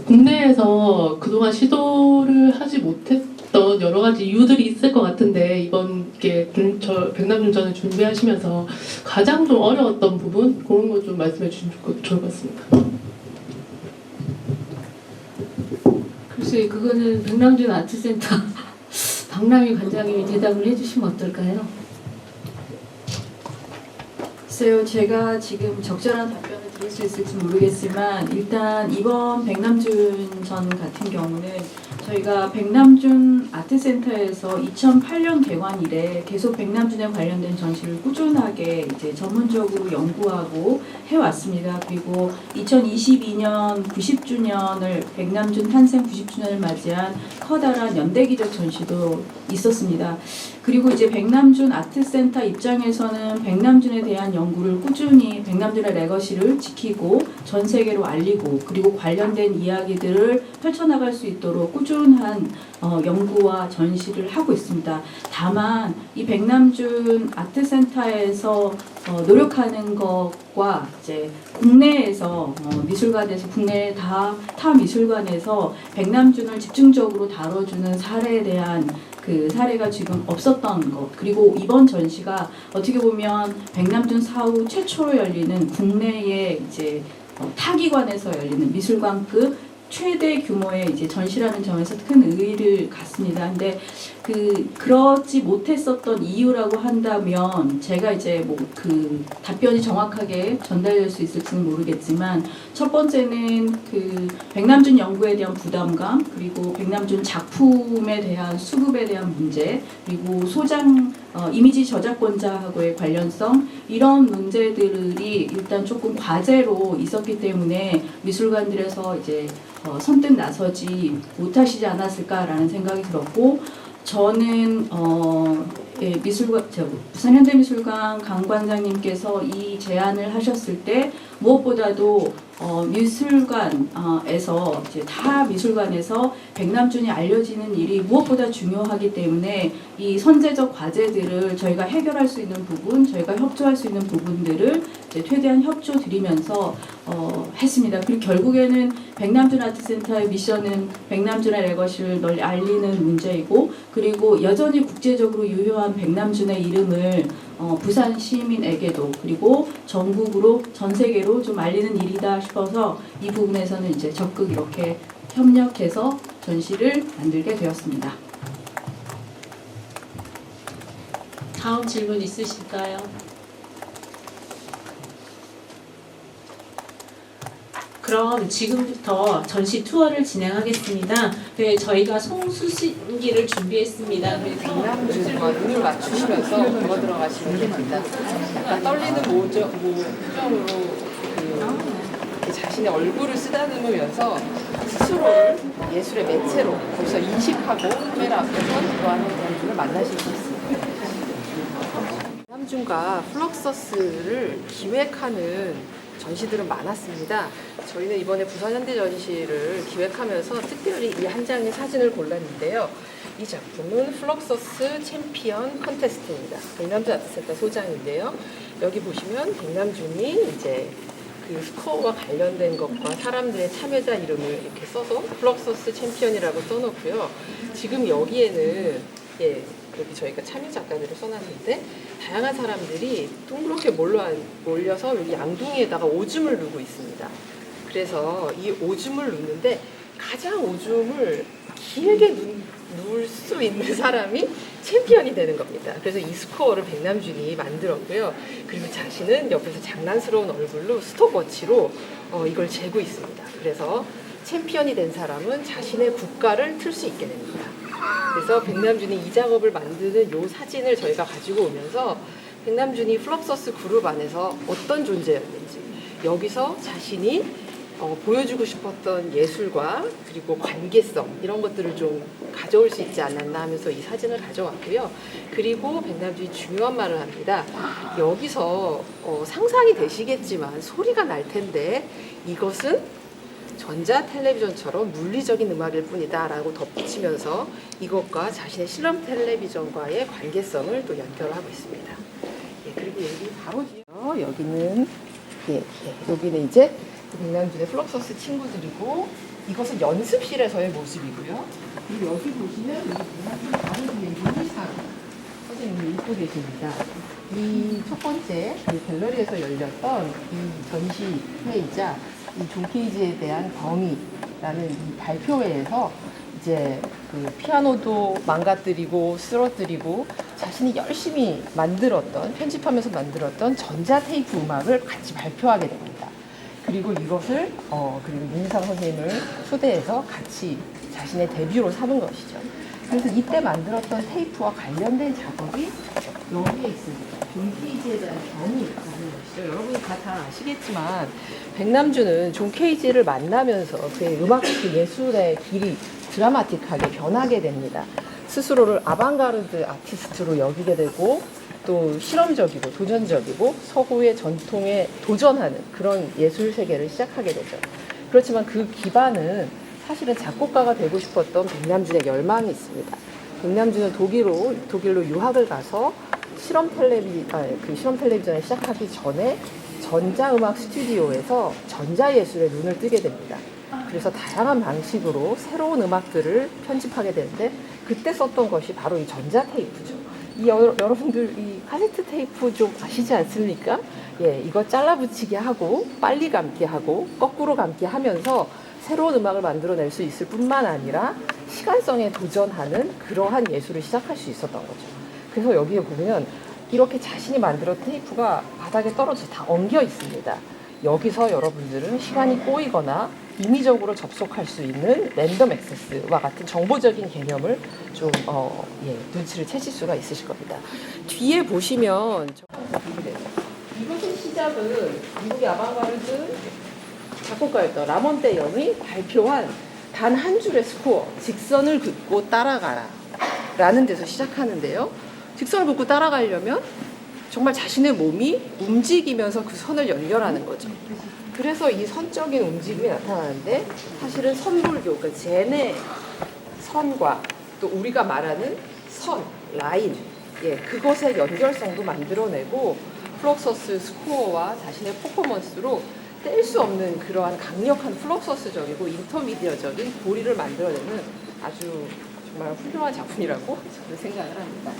Speaker 8: 국내에서 그동안 시도를 하지 못했던 여러 가지 이유들이 있을 것 같은데 이번 백남준 전을 준비하시면서 가장 좀 어려웠던 부분 그런 거 좀 말씀해 주시면 좋을 것 같습니다.
Speaker 2: 글쎄 그거는 백남준 아트센터 박남희 관장님이 대답을 해주시면 어떨까요?
Speaker 9: 글쎄요, 제가 지금 적절한 답변을 좋을 수 있을지 모르겠지만 일단 이번 백남준 전 같은 경우는 저희가 백남준 아트센터에서 2008년 개관 이래 계속 백남준에 관련된 전시를 꾸준하게 이제 전문적으로 연구하고 해왔습니다. 그리고 2022년 90주년을 백남준 탄생 90주년을 맞이한 커다란 연대기적 전시도 있었습니다. 그리고 이제 백남준 아트센터 입장에서는 백남준에 대한 연구를 꾸준히 백남준의 레거시를 지키고 전 세계로 알리고 그리고 관련된 이야기들을 펼쳐나갈 수 있도록 꾸준한 연구와 전시를 하고 있습니다. 다만 이 백남준 아트센터에서 노력하는 것과 이제 국내에서 미술관에서 국내 타 미술관에서 백남준을 집중적으로 다뤄주는 사례에 대한 그 사례가 지금 없었던 것, 그리고 이번 전시가 어떻게 보면 백남준 사후 최초로 열리는 국내의 이제 타기관에서 열리는 미술관급 최대 규모의 이제 전시라는 점에서 큰 의의를 갖습니다. 근데 그렇지 못했었던 이유라고 한다면 제가 이제 뭐 그 답변이 정확하게 전달될 수 있을지는 모르겠지만 첫 번째는 그 백남준 연구에 대한 부담감, 그리고 백남준 작품에 대한 수급에 대한 문제, 그리고 소장 이미지 저작권자하고의 관련성, 이런 문제들이 일단 조금 과제로 있었기 때문에 미술관들에서 이제 선뜻 나서지 못하시지 않았을까라는 생각이 들었고, 저는 부산 현대미술관 강 관장님께서 이 제안을 하셨을 때 무엇보다도 미술관에서 이제 타 미술관에서 백남준이 알려지는 일이 무엇보다 중요하기 때문에 이 선제적 과제들을 저희가 해결할 수 있는 부분, 저희가 협조할 수 있는 부분들을 이제 최대한 협조 드리면서 했습니다. 그리고 결국에는 백남준 아트센터의 미션은 백남준의 레거시를 널리 알리는 문제이고, 그리고 여전히 국제적으로 유효한 백남준의 이름을 부산 시민에게도 그리고 전국으로 전 세계로 좀 알리는 일이다 싶어서 이 부분에서는 이제 적극 이렇게 협력해서 전시를 만들게 되었습니다.
Speaker 1: 다음 질문 있으실까요? 그럼 지금부터 전시 투어를 진행하겠습니다. 네, 저희가 송수신기를 준비했습니다.
Speaker 10: 백남준과 눈을 맞추시면서 걸어 들어가시면 됩니다. 약간 떨리는 표정으로 자신의 얼굴을 쓰다듬으면서 스스로를 예술의 매체로 거기서 인식하고 카메라 앞에서 좋아하는 백남준을 만나실 수 있습니다. 백남준과 플럭서스를 기획하는 전시들은 많았습니다. 저희는 이번에 부산 현대 전시를 기획하면서 특별히 이 한 장의 사진을 골랐는데요. 이 작품은 플럭서스 챔피언 컨테스트입니다. 백남준 아트센터 소장인데요. 여기 보시면 백남준이 이제 그 스코어와 관련된 것과 사람들의 참여자 이름을 이렇게 써서 플럭서스 챔피언이라고 써놓고요. 지금 여기에는 여기 저희가 참여 작가들을 써놨는데 다양한 사람들이 둥그렇게 몰려서 여기 양둥이에다가 오줌을 누고 있습니다. 그래서 이 오줌을 누는데 가장 오줌을 길게 누울 수 있는 사람이 챔피언이 되는 겁니다. 그래서 이 스코어를 백남준이 만들었고요. 그리고 자신은 옆에서 장난스러운 얼굴로 스톱워치로 이걸 재고 있습니다. 그래서 챔피언이 된 사람은 자신의 국가를 틀 수 있게 됩니다. 그래서 백남준이 이 작업을 만드는 이 사진을 저희가 가지고 오면서 백남준이 플럭서스 그룹 안에서 어떤 존재였는지, 여기서 자신이 보여주고 싶었던 예술과 그리고 관계성, 이런 것들을 좀 가져올 수 있지 않았나 하면서 이 사진을 가져왔고요. 그리고 백남준이 중요한 말을 합니다. 여기서 상상이 되시겠지만 소리가 날 텐데 이것은 전자 텔레비전처럼 물리적인 음악일 뿐이다 라고 덧붙이면서 이것과 자신의 실험 텔레비전과의 관계성을 또 연결하고 있습니다. 그리고 여기 바로 뒤에 여기는 여기는 이제 백남준의 플럭서스 친구들이고, 이것은 연습실에서의 모습이고요. 그리고 여기 보시면 여기 백남준 바로 뒤에 윤희상 선생님이 읽고 계십니다. 이 첫 번째 갤러리에서 열렸던 이 전시회이자 이 존 케이지에 대한 범위라는 이 발표회에서 이제 그 피아노도 망가뜨리고 쓰러뜨리고 자신이 열심히 만들었던, 편집하면서 만들었던 전자 테이프 음악을 같이 발표하게 됩니다. 그리고 이것을 그리고 윤상 선생님을 초대해서 같이 자신의 데뷔로 삼은 것이죠. 그래서 이때 만들었던 테이프와 관련된 작업이 여기에 있습니다. 존 케이지에 대한 경이라는 것이죠. 여러분이 다 잘 아시겠지만 백남준은 존 케이지를 만나면서 그의 음악 예술의 길이 드라마틱하게 변하게 됩니다. 스스로를 아방가르드 아티스트로 여기게 되고 또 실험적이고 도전적이고 서구의 전통에 도전하는 그런 예술 세계를 시작하게 되죠. 그렇지만 그 기반은 사실은 작곡가가 되고 싶었던 백남준의 열망이 있습니다. 백남준은 독일로 유학을 가서 실험 텔레비전을 시작하기 전에 전자음악 스튜디오에서 전자예술에 눈을 뜨게 됩니다. 그래서 다양한 방식으로 새로운 음악들을 편집하게 되는데 그때 썼던 것이 바로 이 전자테이프죠. 여러분들 이 카세트 테이프 좀 아시지 않습니까? 예, 이거 잘라 붙이게 하고 빨리 감기 하고 거꾸로 감기 하면서 새로운 음악을 만들어낼 수 있을 뿐만 아니라 시간성에 도전하는 그러한 예술을 시작할 수 있었던 거죠. 그래서 여기에 보면 이렇게 자신이 만들었던 테이프가 바닥에 떨어져 다 엉겨 있습니다. 여기서 여러분들은 시간이 꼬이거나 임의적으로 접속할 수 있는 랜덤 액세스와 같은 정보적인 개념을 좀 눈치를 채실 수가 있으실 겁니다. 뒤에 보시면 이것의 시작은 미국의 아방가르드 작곡가였던 라몬테 영이 발표한 단 한 줄의 스코어, 직선을 긋고 따라가라 라는 데서 시작하는데요. 직선을 긋고 따라가려면 정말 자신의 몸이 움직이면서 그 선을 연결하는 거죠. 그래서 이 선적인 움직임이 나타나는데 사실은 선불교, 그러니까 젠의 선과 또 우리가 말하는 선, 라인, 그것의 연결성도 만들어내고 플럭서스 스코어와 자신의 퍼포먼스로 뗄 수 없는 그러한 강력한 플럭서스적이고 인터미디어적인 고리를 만들어내는 아주 정말 훌륭한 작품이라고 저는 생각을 합니다.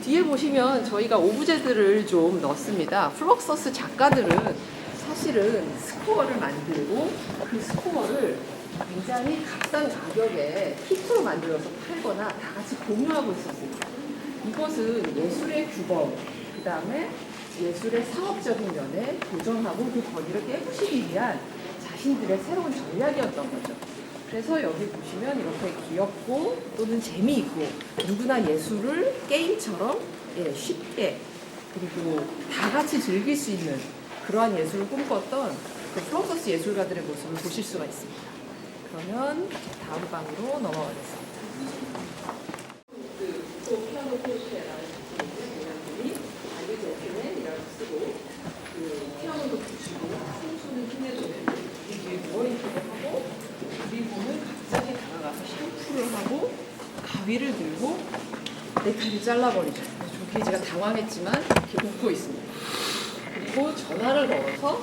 Speaker 10: 뒤에 보시면 저희가 오브제들을 좀 넣습니다. 플럭서스 작가들은 사실은 스코어를 만들고 그 스코어를 굉장히 값싼 가격에 키트로 만들어서 팔거나 다 같이 공유하고 있었습니다. 이것은 예술의 규범, 그 다음에 예술의 상업적인 면에 도전하고 그 거리를 깨부시기 위한 자신들의 새로운 전략이었던 거죠. 그래서 여기 보시면 이렇게 귀엽고 또는 재미있고 누구나 예술을 게임처럼 쉽게 그리고 다 같이 즐길 수 있는 그러한 예술을 꿈꿨던 그 플럭서스 예술가들의 모습을 보실 수가 있습니다. 그러면 다음 방으로 넘어가겠습니다. 피아노 폴스테라는 작품인데 알베제트맨이라고 쓰고 피아노도 붙이고 손수는 힘내주는 이게 머리카락 하고 그리고는 갑자기 다가가서 샴푸를 하고 가위를 들고 넥타이를 잘라버리죠. 존 케이지가 당황했지만 이렇게 웃고 있습니다. 그리고 전화를 걸어서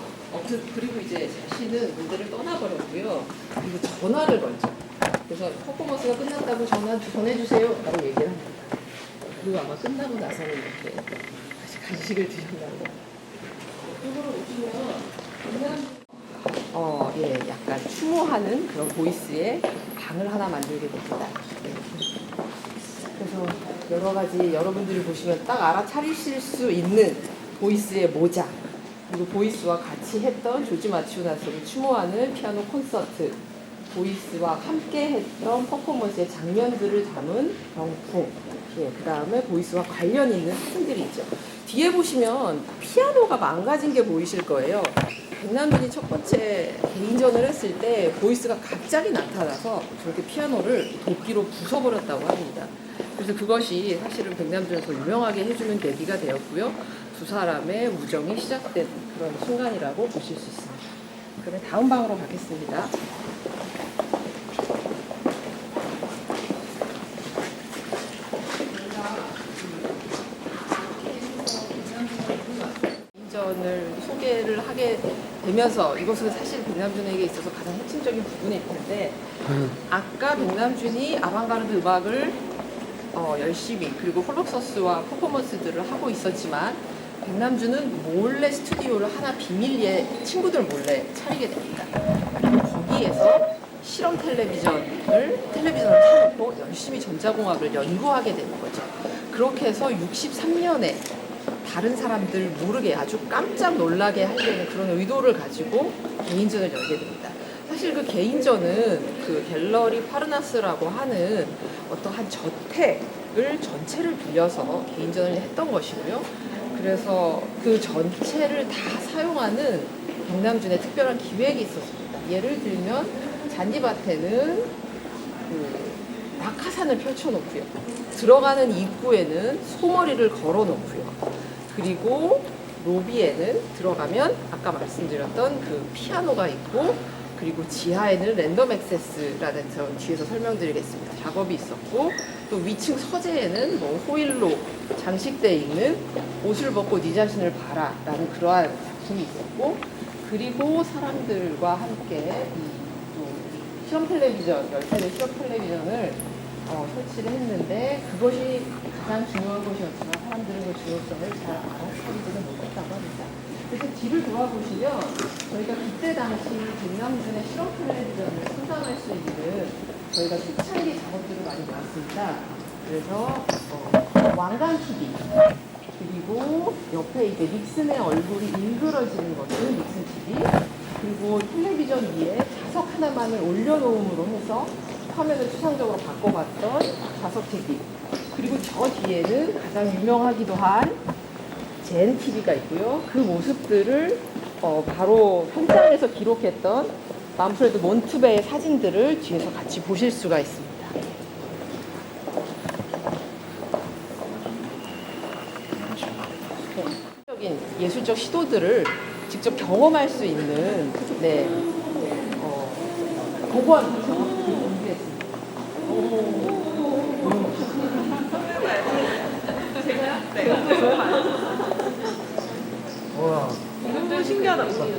Speaker 10: 그리고 이제 자신은 무대를 떠나버렸고요. 그리고 전화를 걸죠. 그래서 퍼포먼스가 끝났다고 전해주세요 라고 얘기를 합니다. 그리고 아마 끝나고 나서는 이렇게 다시 간식을 드셨나고. 이쪽으로 오시면 약간 추모하는 그런 보이스의 방을 하나 만들게 됩니다. 그래서 여러 가지 여러분들이 보시면 딱 알아차리실 수 있는 보이스의 모자, 그리고 보이스와 같이 했던 조지 마치오나스를 추모하는 피아노 콘서트, 보이스와 함께 했던 퍼포먼스의 장면들을 담은 병풍, 그 다음에 보이스와 관련 있는 사진들이 있죠. 뒤에 보시면 피아노가 망가진 게 보이실 거예요. 백남준이 첫 번째 개인전을 했을 때 보이스가 갑자기 나타나서 저렇게 피아노를 도끼로 부숴버렸다고 합니다. 그래서 그것이 사실은 백남준을 더 유명하게 해주는 계기가 되었고요. 두 사람의 우정이 시작된 그런 순간이라고 보실 수 있습니다. 그러면 다음 방으로 가겠습니다. 개인전을 소개를 하게 되면서 이것은 사실 백남준에게 있어서 가장 핵심적인 부분일 텐데 아까 백남준이 아방가르드 음악을 열심히 그리고 플럭서스와 퍼포먼스들을 하고 있었지만 백남준은 몰래 스튜디오를 하나 비밀리에 친구들 몰래 차리게 됩니다. 그리고 거기에서 실험 텔레비전을 켜놓고 열심히 전자공학을 연구하게 되는 거죠. 그렇게 해서 63년에 다른 사람들 모르게 아주 깜짝 놀라게 하려는 그런 의도를 가지고 개인전을 열게 됩니다. 사실 그 개인전은 그 갤러리 파르나스라고 하는 어떠한 저택을 전체를 빌려서 개인전을 했던 것이고요. 그래서 그 전체를 다 사용하는 백남준의 특별한 기획이 있었습니다. 예를 들면 잔디밭에는 그 낙하산을 펼쳐놓고요. 들어가는 입구에는 소머리를 걸어놓고요. 그리고 로비에는 들어가면 아까 말씀드렸던 그 피아노가 있고, 그리고 지하에는 랜덤 액세스라는 저 뒤에서 설명드리겠습니다. 작업이 있었고, 또 위층 서재에는 뭐 호일로 장식되어 있는 옷을 벗고 네 자신을 봐라라는 그러한 작품이 있었고, 그리고 사람들과 함께 또 실험 텔레비전, 열차대 실험 텔레비전을 설치를 했는데, 그것이 가장 중요한 것이었지만 사람들은 그 중요성을 잘 알아차리지는 못했다고 합니다. 그래서 뒤를 돌아보시면 저희가 그때 당시 백남준의 실험 텔레비전을 수상할 수 있는 저희가 초창기 작업들을 많이 모았습니다. 그래서 왕관 TV, 그리고 옆에 이제 닉슨의 얼굴이 일그러지는 것은 닉슨 TV, 그리고 텔레비전 위에 자석 하나만을 올려놓음으로 해서 화면을 추상적으로 바꿔봤던 자석 TV, 그리고 저 뒤에는 가장 유명하기도 한 젠 TV가 있고요. 그 모습들을 바로 현장에서 기록했던 만프레드 몬투베의 사진들을 뒤에서 같이 보실 수가 있습니다. 예술적 시도들을 직접 경험할 수 있는 고고한 작업들을 준비했습니다. 제가요? 네. 너무 신기하다. 저요?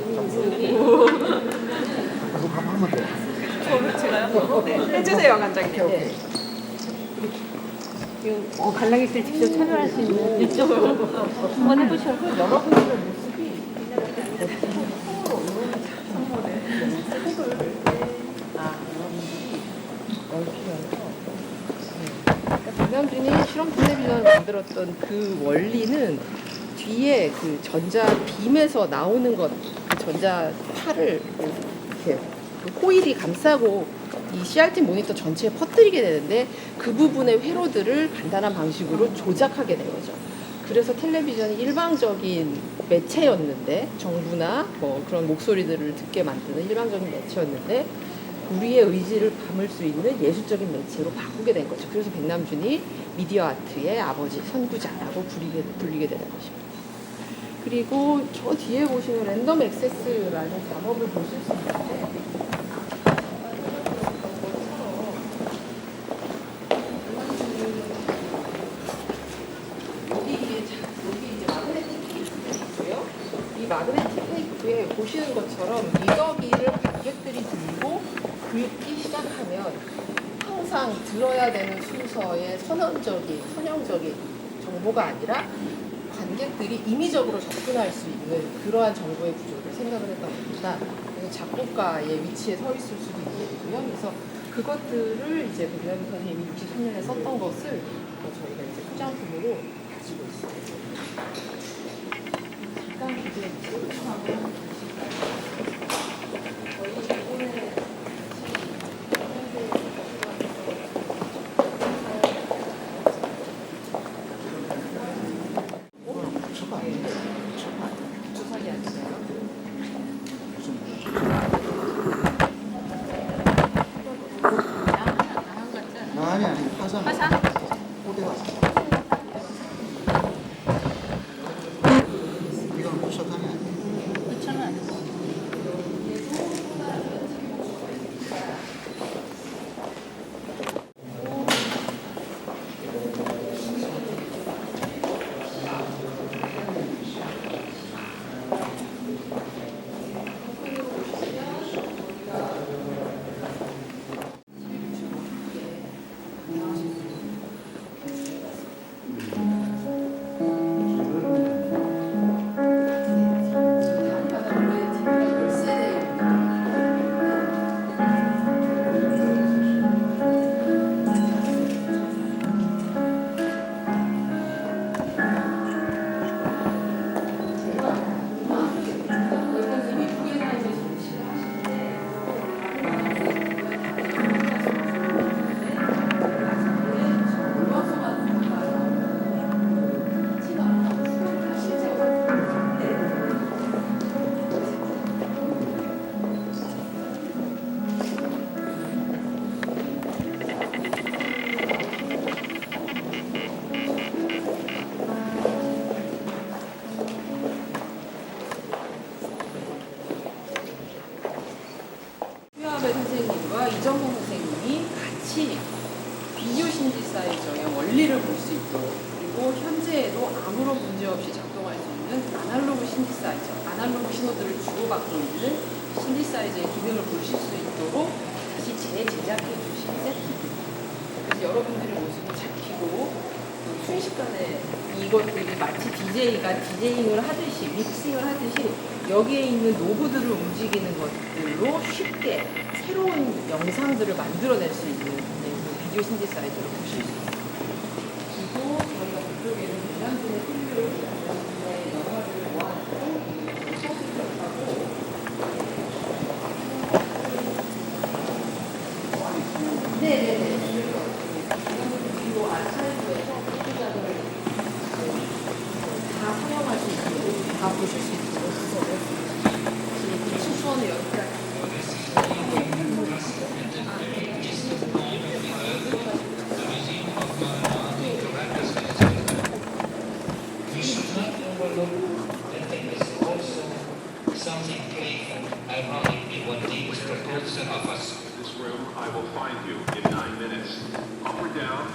Speaker 10: 네. 해주세요, 관장님. 네.
Speaker 2: 관람객들 직접 참여할 수 있는 이쪽으로 한번 해보셔.
Speaker 10: 여러분들의 모습이 손으로 이런 색을 그러니까 백남준이 실험 텔레비전을 만들었던 그 원리는 뒤에 그 전자 빔에서 나오는 것, 그 전자 팔을 이렇게 그 호일이 감싸고 이 CRT 모니터 전체에 퍼뜨리게 되는데, 그 부분의 회로들을 간단한 방식으로 조작하게 된 거죠. 그래서 텔레비전이 일방적인 매체였는데, 정부나 뭐 그런 목소리들을 듣게 만드는 일방적인 매체였는데, 우리의 의지를 담을 수 있는 예술적인 매체로 바꾸게 된 거죠. 그래서 백남준이 미디어 아트의 아버지, 선구자라고 불리게 되는 것입니다. 그리고 저 뒤에 보시는 랜덤 액세스라는 작업을 보실 수 있는데, 여기 이제 마그네틱 테이프가 있고요. 이 마그네틱 테이프에 보시는 것처럼 리더기를 관객들이 들고 긁기 시작하면 항상 들어야 되는 순서의 선형적인 정보가 아니라 관객들이 임의적으로 접근할 수 있는 그러한 정보의 구조를 생각을 했던 겁니다. 그래서 작곡가의 위치에 서 있을 수도 있고요. 그래서 그것들을 이제 백남준 선생님이 63년에 썼던 것을 저희가 이제 소장품으로 가지고 있습니다. 잠깐 기대해 주세요.
Speaker 11: 아니 화산 어디 갔어? 이건 부석하네.
Speaker 10: 원리를 볼 수 있도록, 그리고 현재에도 아무런 문제 없이 작동할 수 있는 아날로그 신디사이저, 아날로그 신호들을 주고받고 있는 신디사이저의 기능을 보실 수 있도록 다시 재제작해 주신 세트입니다. 그래서 여러분들의 모습이 잡히고 또 순식간에 이것들이 마치 DJ가 디제잉을 하듯이, 믹싱을 하듯이 여기에 있는 노브들을 움직이는 것들로 쉽게 새로운 영상들을 만들어낼 수 있는 비디오 신디사이저를 보실 수 있습니다. 그리고 저희가 그쪽에는 백남준의 필요를 여러 가지를 모아놓고 소스를 하고 네네네. 그리고 아카이브에서 공부자들을 다 사용할 수 있도록, 다 보실 수 있도록 구성을 했습니다. 지금 수수원을 여기까지.
Speaker 12: Something playful, ironically, what Dean proposed to us.
Speaker 13: This room, I will find you in 9 minutes. Up or down,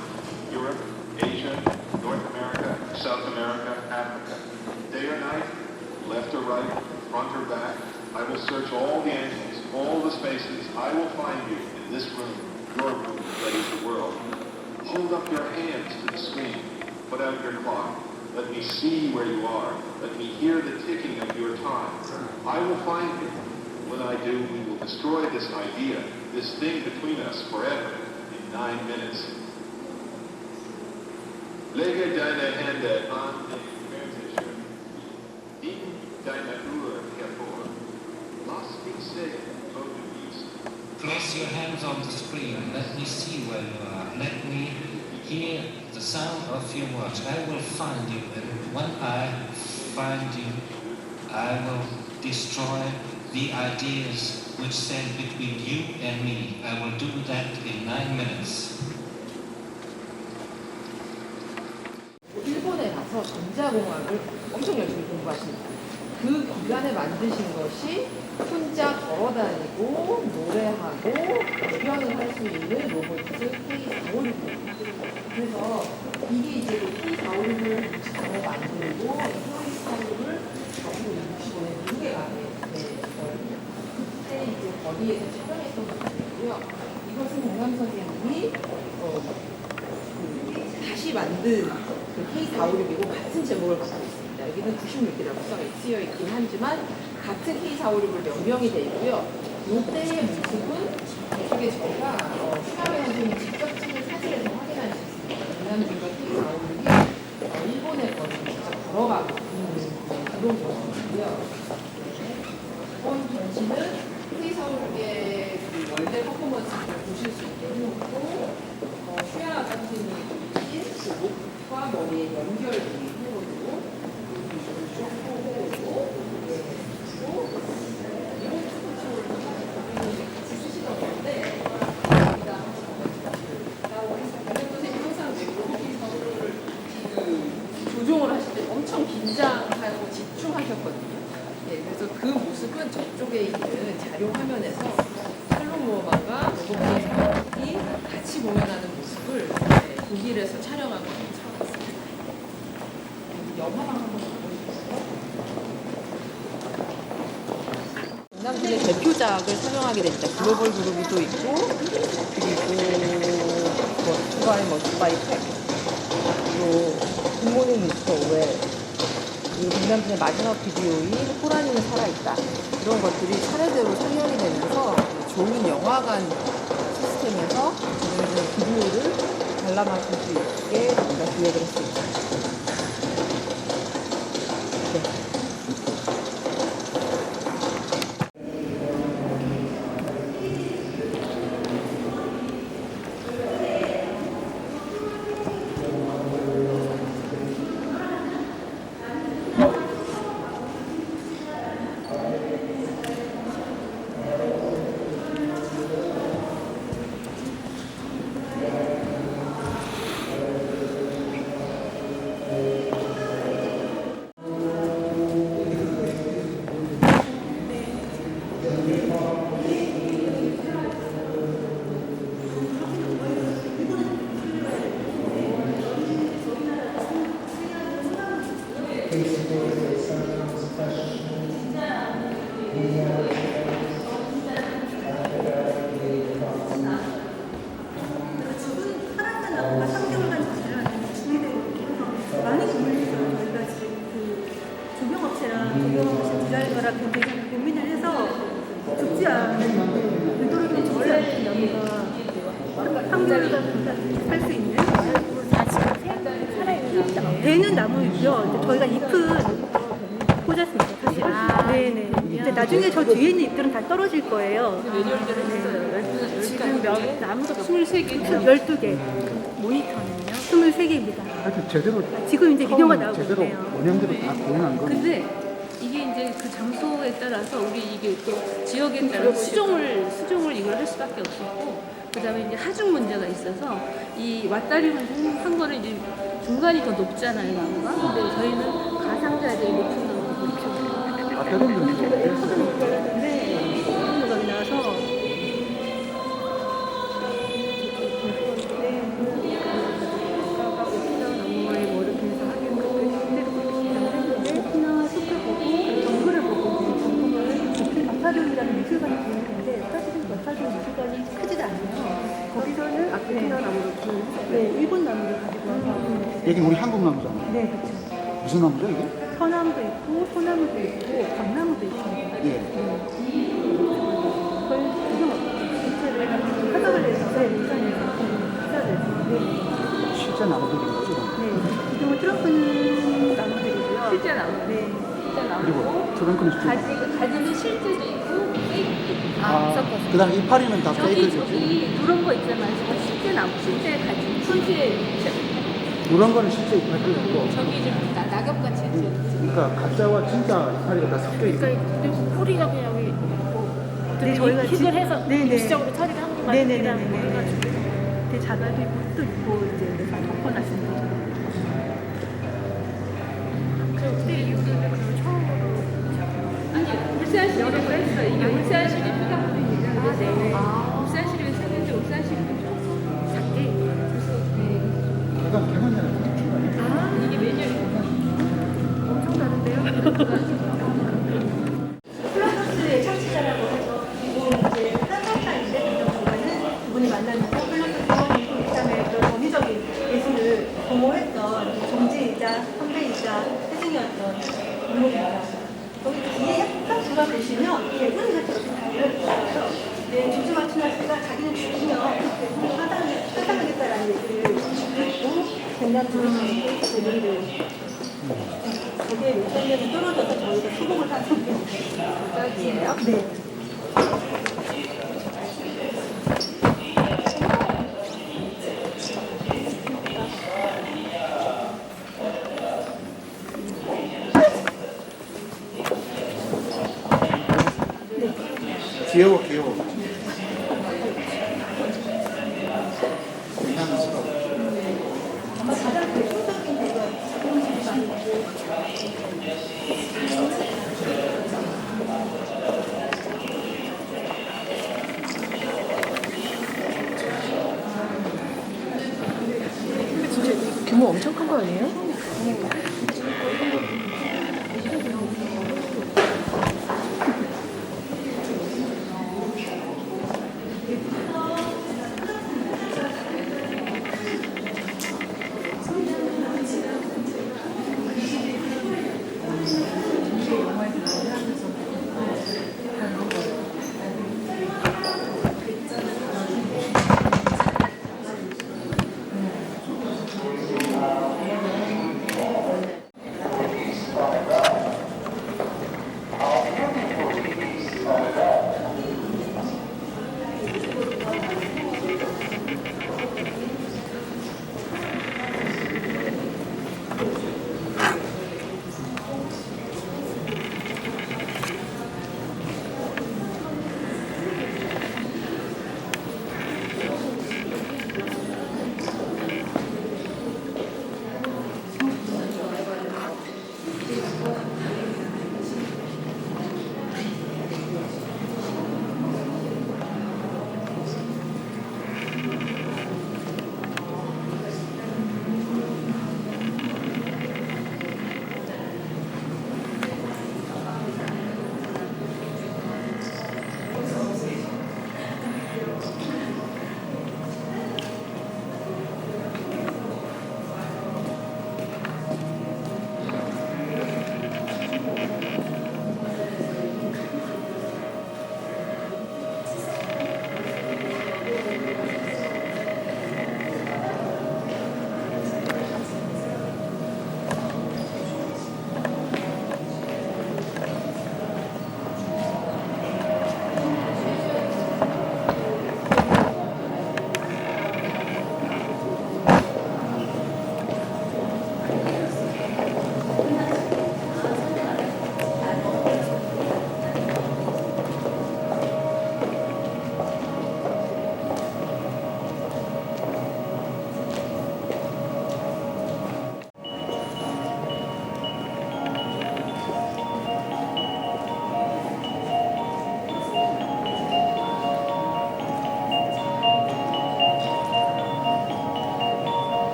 Speaker 13: Europe, Asia, North America, South America, Africa. Day or night, left or right, front or back, I will search all the angles, all the spaces. I will find you in this room, your room that is the world. Hold up your hands to the screen. Put out your clock. Let me see where you are. Let me hear the ticking of your time. I will find you. When I do, we will destroy this idea, this thing between us forever, in 9 minutes. Lege deine Hände an den Fernseher. Nimm deine Uhr hervor. Lass mich sehen, wo du bist.
Speaker 12: Place your hands on the screen. Let me see where you are. Let me hear the sound of your words. I will find you, and when I find you, I will destroy the ideas which stand between you and me. I will do that in 9 minutes.
Speaker 10: 일본에 가서 전자공학을 엄청 열심히 공부하십니다. 그 기간에 만드신 것이 혼자 걸어다니고 노래하고 구경을 할 수 있는 로봇 K456입니다. 그래서 이게 이제 K456을 만들고 K456을 가지고 65년 미국에 가게 됐거든요. 그때 이제 거리에서 촬영했던 것들이고요. 이것은 공감 선생님이 다시 만든 그 K456이고 같은 제목을 갖고 있습니다. 여기는 96이라고 쓰여 있긴 하지만 같은 K456을 명명이 되어 있고요. 이때의 모습은 이쪽에 저희가 슈가메 선생님이 직접 찍은 사진에서 확인할 수 있습니다. 백남준과 K456이 일본의 거리를 직접 걸어가고 있는 그런 모습이고요. 이번 전시는 K456의 그 월대 퍼포먼스를 보실 수 있게 해놓고 슈야 선생님이 보여주신 그 목과 머리의 연결을 해보고 쭉 보고 그리고 이번 스포츠를 같이 쓰시던 건데 여기다 선생님이 항상 외국인서를 조종을 하실 때 엄청 긴장하고 집중하셨거든요. 네, 그래서 그 모습은 저쪽에 있는 자료 화면에서 샬롬 모어만과 로봇이 같이 공연하는 모습을 독일에서 촬영한 것을 찾아봤습니다. 영화방 한번 보여주세요. 백남준의 대표작을 설명하게 됩니다. 글로벌 그룹이 또 있고, 그리고 투바이 머스바이 팩, 그리고 굿모닝 미스터 오웰, 이 백남준의 마지막 비디오인 호란이는 살아있다. 이런 것들이 차례대로 상영이 되면서 좋은 영화관 시스템에서 백남준의 비디오를 관람하실 수 있게 저희가 기획을 했습니다. 네.
Speaker 3: 파란산 나무가 3개월간 자라는 중위되고 많은 고민을 저희가 지금 그 조경업체랑 조경업체 디자이너랑 굉장히 고민을 해서 죽지 않은 되도록이면 죽지 않는 나무가 3개월간 살 수 있는 되는 나무이고요. 이제 저희가 잎은 꽂았습니다. 사실. 네네. 이제 나중에 저 뒤에 있는 잎들은 다 떨어질 거예요. 지금 나무가 23개, 12개. 모니터는요? 23개입니다.
Speaker 11: 하여튼 제대로
Speaker 3: 지금 이제 비디오가 나오고
Speaker 11: 제대로
Speaker 3: 있네요.
Speaker 11: 원형대로 다 구현한 거.
Speaker 2: 근데 이게 이제 그 장소에 따라서 우리 이게 또 지역에 따라 수종을 이걸 할 수밖에 없었고 그다음에 이제 하중 문제가 있어서 이 왓다리를 한 거는 이제 중간이 더 높잖아요 나무가. 근데 저희는 가상자리에 높은 나무를 이렇게
Speaker 11: 앞에는
Speaker 3: 네. 음악이 나와서 아파존이라는 미술관이 보이는데 사실은 아파존 미술관이 크지도 않아요. 거기서는 아프리카 나무를 네, 일본 나무를 가지고 와서
Speaker 11: 여기 우리 한국 나무잖아.
Speaker 3: 네, 그렇죠.
Speaker 11: 무슨 나무죠 이게?
Speaker 3: 서나무도 있고 소나무도 있고 광나무도 있습니다.
Speaker 11: 예.
Speaker 3: 거의 지금 전체를 화석을 내서 부산에서
Speaker 11: 실제 나무들인 거죠?
Speaker 3: 네, 지금은 트럼프 나무들이고요.
Speaker 2: 실제 나무.
Speaker 3: 네.
Speaker 11: 그리고 트렁크는 실제.
Speaker 2: 가지는 실제도 있고 페이크도 섞어서.
Speaker 11: 그다음 이파리는 다
Speaker 2: 저기
Speaker 11: 페이크죠.
Speaker 2: 저기 누런 거 있잖아요. 저 실제 나무, 실제 가지, 실제
Speaker 11: 누런 거는 실제 이파리가 있고.
Speaker 2: 저기 좀 낙엽같이 이렇게.
Speaker 11: 그러니까 가짜와 진짜 이파리가 다 섞여 있어.
Speaker 2: 그리고 뿌리가 그냥 여기 뭐
Speaker 3: 네, 저희가
Speaker 2: 킥을 해서
Speaker 3: 네네.
Speaker 2: 일시적으로 처리를 한 것만
Speaker 3: 네네네네.
Speaker 2: 해가지고.
Speaker 3: 되게 작아도 있고 또 있고 이제 그래서 덮어놨습니다.
Speaker 2: 그때 이후로는 그럼 처음으로 아니 울산시리가 했어요. 이게 울산시리 피감물입니다. 울산시리가 생겼는데 울산시리가 좀 작게 그래서
Speaker 11: 약간 개만이라는
Speaker 2: 이게 매년
Speaker 3: 엄청 다른데요? 플러스의 창시자라고 해서 그리고 이제 한산사인데 그동안은 그분이 만났는데 플러스 그다음에 또 전위적인 예술을 공모했던 종지이자 선배이자 스승이었던 인물입니다. 여기 뒤에 약간 들어가 보시면 개구리 같은 스타일을 보여요. 네, 조지마치나 씨가 자기는 죽으면 개구리 하당하겠다라는 얘기를 듣고 백남주의 재미를 거기에 요즘에는 떨어져서 저희가 수복을 하는 게 네.
Speaker 11: 귀여워 귀여워.
Speaker 3: 아마 가장 대표적인 데가
Speaker 10: 진짜 규모 엄청 큰 거 아니에요?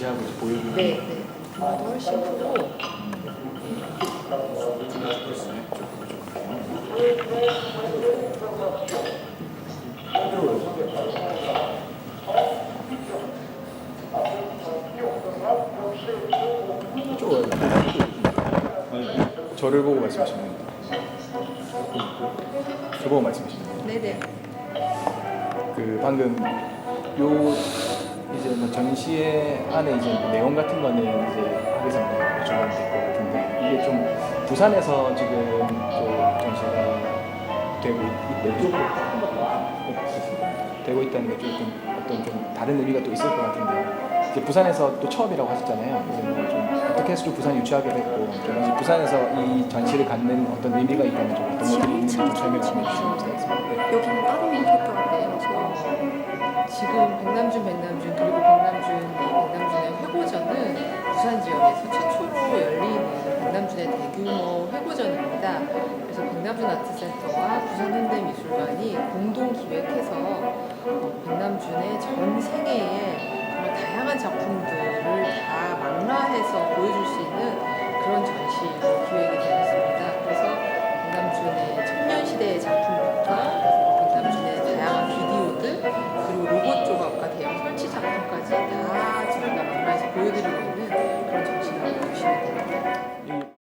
Speaker 14: 전시하고 이제 보여주는
Speaker 10: 네, 네. 규모도 훨씬 크고
Speaker 14: 저를 보고 말씀하시는 겁니다. 저 보고 말씀하시는 겁니다.
Speaker 10: 네네.
Speaker 14: 그 방금 요 이제 뭐 전시회 안에 이제 뭐 내용 같은 거는 이제 학예사 여쭤보면 될 것 같은데 이게 좀 부산에서 지금 또 전시가 되고 있다는 게 조금 어떤 좀 다른 의미가 또 있을 것 같은데 이제 부산에서 또 처음이라고 하셨잖아요. 그래서 뭐좀 어떻게 해서 좀 부산 유치하게 됐고 좀 이제 부산에서 이 전시를 갖는 어떤 의미가 있다면 좀 어떤 것들이 있는지 좀 설명해 주시면 부탁드리겠습니다. 네.
Speaker 10: 여기는 따로 있겠더라고요. 지금 백남준 그리고 백남준의 회고전은 부산 지역에서 최초로 열리는 백남준의 대규모 회고전입니다. 그래서 백남준 아트센터와 부산현대미술관이 공동 기획해서 백남준의 전 생애의 정말 다양한 작품들을 다 망라해서 보여줄 수 있는 그런 전시로 기획이 되었습니다. 그래서 백남준의 청년시대의 작품부터 백남준의 다양한 비디오들 그리고 로봇 조각과 대형 설치 작품까지 다 저희가 망라해서 보여드리고